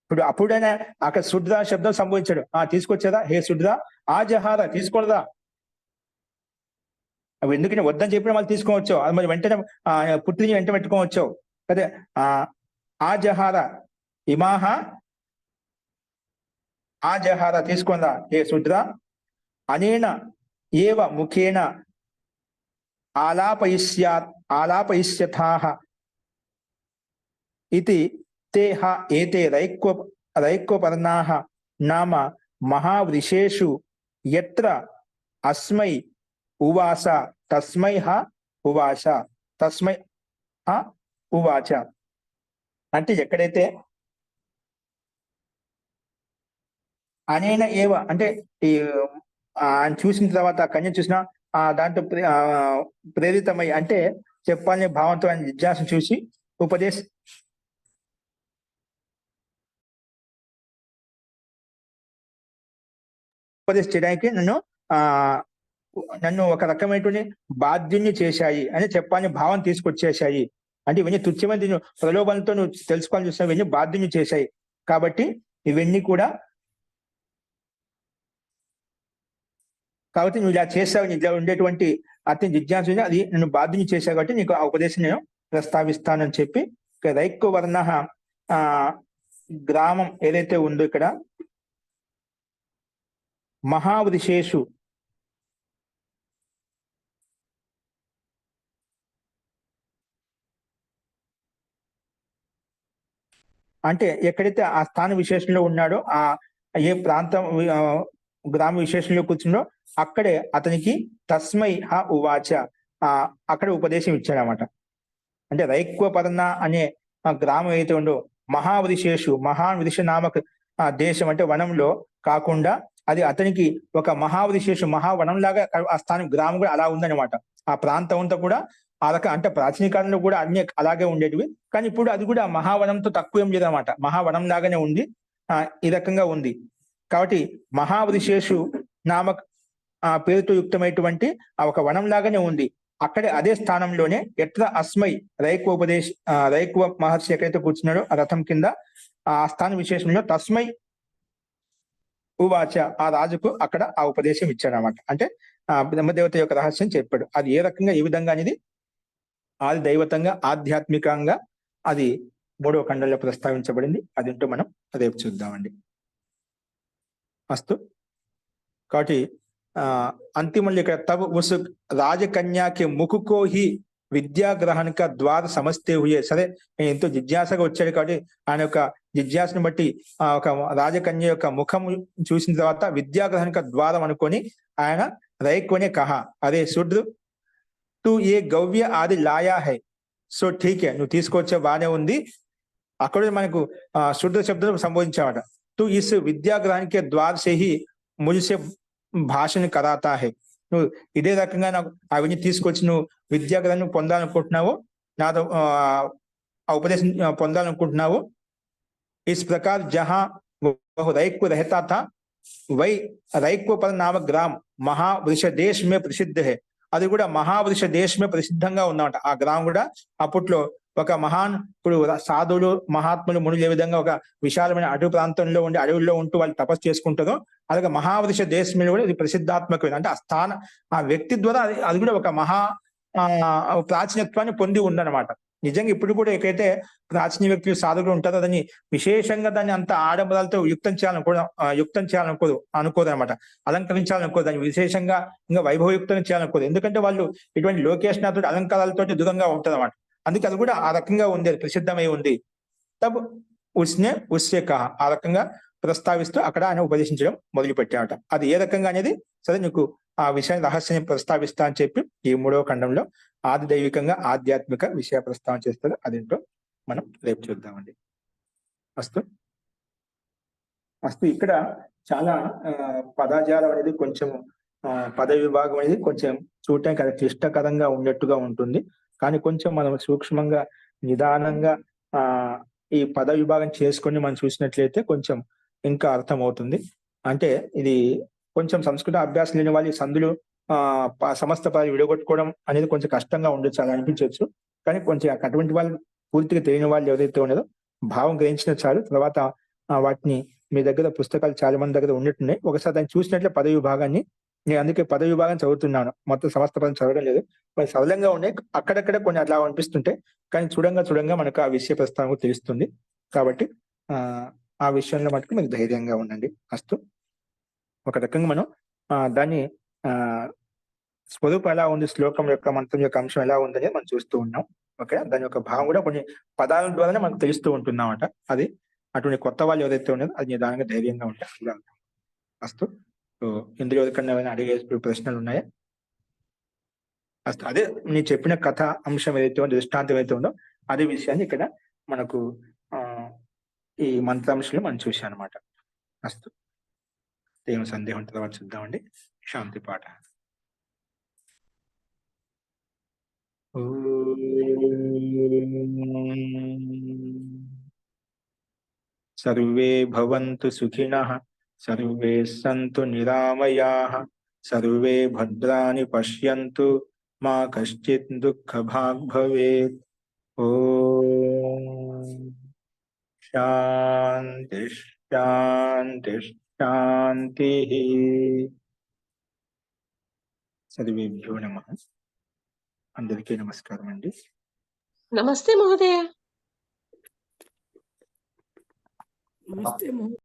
ఇప్పుడు అప్పుడైనా అక్కడ శుద్ర శబ్దం సంభవించాడు, తీసుకొచ్చేదా హే శుద్ర ఆ జహార తీసుకోండిరా. అవి ఎందుకంటే వద్దని చెప్పిన వాళ్ళు తీసుకోవచ్చు, అది మరి వెంటనే పుత్రిని వెంట పెట్టుకోవచ్చు అదే. ఆ జహార ఇమాహ ఆ జహార తీసుకుందా హే శుద్ర అనేన ఏవ ముఖేన ఆలాపయిష్యథాః ఇతి తేహ ఏతే రైక్వపర్ణాః నామ మహావృషేషు యత్ర అస్మై ఉవాస తస్మై ఉవాచ. అంటే ఎక్కడైతే అనేన ఏవ అంటే ఈ ఆయన చూసిన తర్వాత కన్య చూసిన దాంట్లో ప్రేరితమై అంటే చెప్పాలనే భావంతో ఆయన జిజ్ఞాస చూసి ఉపదేశం చేయడానికి నన్ను ఒక రకమైనటువంటి బాధ్యుని చేశాయి అని చెప్పాలని భావం తీసుకొచ్చేసాయి. అంటే ఇవన్నీ తుచ్చమైన ప్రలోభంతో నువ్వు తెలుసుకోవాలని చూసిన ఇవన్నీ బాధ్యుని చేశాయి కాబట్టి ఇవన్నీ కూడా కాబట్టి నువ్వు ఇలా చేసావు, ఇలా ఉండేటువంటి అతని జిజ్ఞాస అది నన్ను బాధ్యుని చేశావు కాబట్టి నీకు ఆ ఉపదేశం నేను ప్రస్తావిస్తానని చెప్పి రైక్వవర్ణ గ్రామం ఏదైతే ఉందో ఇక్కడ మహావృషేషు అంటే ఎక్కడైతే ఆ స్థాన విశేషంలో ఉన్నాడో ఆ ఏ ప్రాంతం గ్రామ విశేషంలో కూర్చుండో అక్కడే అతనికి తస్మై ఉవాచ అక్కడ ఉపదేశం ఇచ్చాడనమాట. అంటే రైక్వపర్ణ అనే గ్రామం ఏదైతే ఉందో మహావృషేషు మహావృష నామక దేశం అంటే వనంలో కాకుండా అది అతనికి ఒక మహావృషేషు మహావనం లాగా ఆ స్థానం గ్రామం కూడా అలా ఉందన్నమాట. ఆ ప్రాంతం అంతా కూడా ఆ రకం అంటే ప్రాచీన కాలంలో కూడా అన్ని అలాగే ఉండేటివి, కానీ ఇప్పుడు అది కూడా మహావనంతో తక్కువ ఏం లేదన్నమాట, మహావనం లాగానే ఉంది, ఈ రకంగా ఉంది. కాబట్టి మహావృషేషు నామక పేరుతో యుక్తమైనటువంటి ఒక వనం లాగానే ఉంది. అక్కడే అదే స్థానంలోనే ఎట్లా అస్మై రైక్వ మహర్షి ఎక్కడైతే కూర్చున్నాడో ఆ రథం కింద ఆ స్థాన విశేషంలో తస్మై ఉవాచ, ఆ రాజుకు అక్కడ ఆ ఉపదేశం ఇచ్చాడు అనమాట. అంటే ఆ బ్రహ్మదేవత యొక్క రహస్యం చెప్పాడు. అది ఏ రకంగా, ఏ విధంగా అనేది ఆది దైవతంగా, ఆధ్యాత్మికంగా అది 3వ ఖండంలో ప్రస్తావించబడింది. అదేంటో మనం రేపు చూద్దామండి. అస్తు. కాబట్టి అంతిమంలో ఇక్కడ తబ్ ఉస్ రాజకన్యాకి ముఖుకో హి విద్యా గ్రహణక ద్వార సమస్తే హుయే. సరే, నేను ఎంతో జిజ్ఞాసగా వచ్చాడు కాబట్టి ఆయన యొక్క జిజ్ఞాసను బట్టి ఒక రాజకన్య యొక్క ముఖం చూసిన తర్వాత విద్యాగ్రహణక ద్వారం అనుకొని ఆయన రైకోనే కహా, అరే శూద్రు తూ ఏ గవ్య ఆది లాయా హై. సో ఠీకే, నువ్వు తీసుకొచ్చే బానే ఉంది. అక్కడ మనకు శుద్ధ శబ్దం సంబోధించామట. తూ ఇస్ విద్యాగ్రహణకే ద్వార సే హి ముझसे భాషను కరాతా హై. నువ్వు ఇదే రకంగా నాకు అవన్నీ తీసుకొచ్చి నువ్వు విద్యాగ్రహణం పొందాలనుకుంటున్నావు, నాతో ఆ ఉపదేశం పొందాలనుకుంటున్నావు. इस प्रकार जहां वह रैक्व रहता था वही रैक्व पर नामक ग्राम महावृष देश में प्रसिद्ध है. అది కూడా మహావృష దేశమే ప్రసిద్ధంగా ఉందన్నమాట. ఆ గ్రామం కూడా అప్పట్లో ఒక మహాన్, ఇప్పుడు సాధువులు, మహాత్ములు, మునులు ఏ విధంగా ఒక విశాలమైన అడవి ప్రాంతంలో ఉండి అడవుల్లో ఉంటూ వాళ్ళు తపస్సు చేసుకుంటారో అలాగే మహావృష దేశంలో కూడా ఇది ప్రసిద్ధాత్మకమైన, అంటే ఆ స్థాన, ఆ వ్యక్తి ద్వారా అది కూడా ఒక మహా ప్రాచీనత్వాన్ని పొంది ఉందన్నమాట. నిజంగా ఇప్పుడు కూడా ఎక్కడైతే ప్రాచీన వ్యక్తులు, సాధువులు ఉంటారో దాన్ని విశేషంగా దాన్ని అంత ఆడంబరాలతో యుక్తం అనుకోదు అనమాట. అలంకరించాలనుకోదు, దాన్ని విశేషంగా ఇంకా వైభవయుక్తం చేయాలనుకోదు. ఎందుకంటే వాళ్ళు ఇటువంటి లోకేష్ అలంకారాలతో దూరంగా ఉంటారు అనమాట. అందుకే అది కూడా ఆ రకంగా ఉంది, అది ప్రసిద్ధమై ఉంది. తబ్ ఉస్సే కహా, ఆ రకంగా ప్రస్తావిస్తూ అక్కడ ఆయన ఉపదేశించడం మొదలు పెట్టామట. అది ఏ రకంగా అనేది సరే నీకు ఆ విషయాన్ని రహస్యాన్ని ప్రస్తావిస్తా అని చెప్పి ఈ 3వ ఖండంలో ఆది దైవికంగా ఆధ్యాత్మిక విషయ ప్రస్తావన చేస్తారు. అదేంటో మనం రేపు చూద్దామండి. అస్తు. ఇక్కడ చాలా పదజాలం అనేది కొంచెం పద విభాగం అనేది కొంచెం చూడటానికి అది క్లిష్టకరంగా ఉన్నట్టుగా ఉంటుంది. కానీ కొంచెం మనం సూక్ష్మంగా, నిదానంగా ఈ పద విభాగం చేసుకొని మనం చూసినట్లయితే కొంచెం ఇంకా అర్థమవుతుంది. అంటే ఇది కొంచెం సంస్కృత అభ్యాసం లేని వాళ్ళు ఈ సందులు సమస్త పదాలు విడగొట్టుకోవడం అనేది కొంచెం కష్టంగా ఉండొచ్చు, అలా అనిపించవచ్చు. కానీ కొంచెం అటువంటి వాళ్ళు, పూర్తిగా తెలియని వాళ్ళు ఎవరైతే ఉన్నారో భావం గ్రహించిన చాలు, తర్వాత వాటిని మీ దగ్గర పుస్తకాలు చాలా మంది దగ్గర ఉన్నట్టున్నాయి, ఒకసారి దాన్ని చూసినట్లే పద విభాగాన్ని, నేను అందుకే పద విభాగం చదువుతున్నాను, మొత్తం సమస్త పదం చదవడం లేదు. మరి సరళంగా ఉన్నాయి, అక్కడక్కడ కొన్ని అట్లా అనిపిస్తుంటాయి, కానీ చూడంగా మనకు ఆ విషయ ప్రస్తావన తెలుస్తుంది. కాబట్టి ఆ విషయంలో మటుకు మీకు ధైర్యంగా ఉండండి. అస్తు. ఒక రకంగా మనం దాన్ని స్వరూపం ఎలా ఉంది, శ్లోకం యొక్క, మంత్రం యొక్క అంశం ఎలా ఉందనేది మనం చూస్తూ ఉన్నాం. ఓకే, దాని యొక్క భావం కూడా కొన్ని పదాల ద్వారానే మనకు తెలుస్తూ ఉంటున్నామట. అది అటువంటి కొత్త వాళ్ళు ఎవరైతే ఉన్నారో అది నిదానంగా ధైర్యంగా ఉంటే అలా ఉంటాం. అస్తు. సో ఇందులో ఎవరికన్నా ఏమైనా అడిగే ప్రశ్నలు ఉన్నాయా? అస్తు. అదే నేను చెప్పిన కథ అంశం ఏదైతే ఉందో, దృష్టాంతం ఏదైతే ఉందో అదే విషయాన్ని ఇక్కడ మనకు ఈ మంత్రాంశంలో మనం చూసాం అనమాట. అస్తు. ఏం సందేహం తర్వాత చూద్దామండి. శాంతి పాఠ. సర్వే భవంతు సుఖినః, సర్వే సంతు నిరామయాః, సర్వే భద్రాణి పశ్యంతు, మా కశ్చిత్ దుఃఖభాగ్ భవేత్. ఓం శాంతి శాంతి శాంతి. సర్వేభ్యో నమః. అందరికీ నమస్కారం అండి. నమస్తే మహోదయ. నమస్తే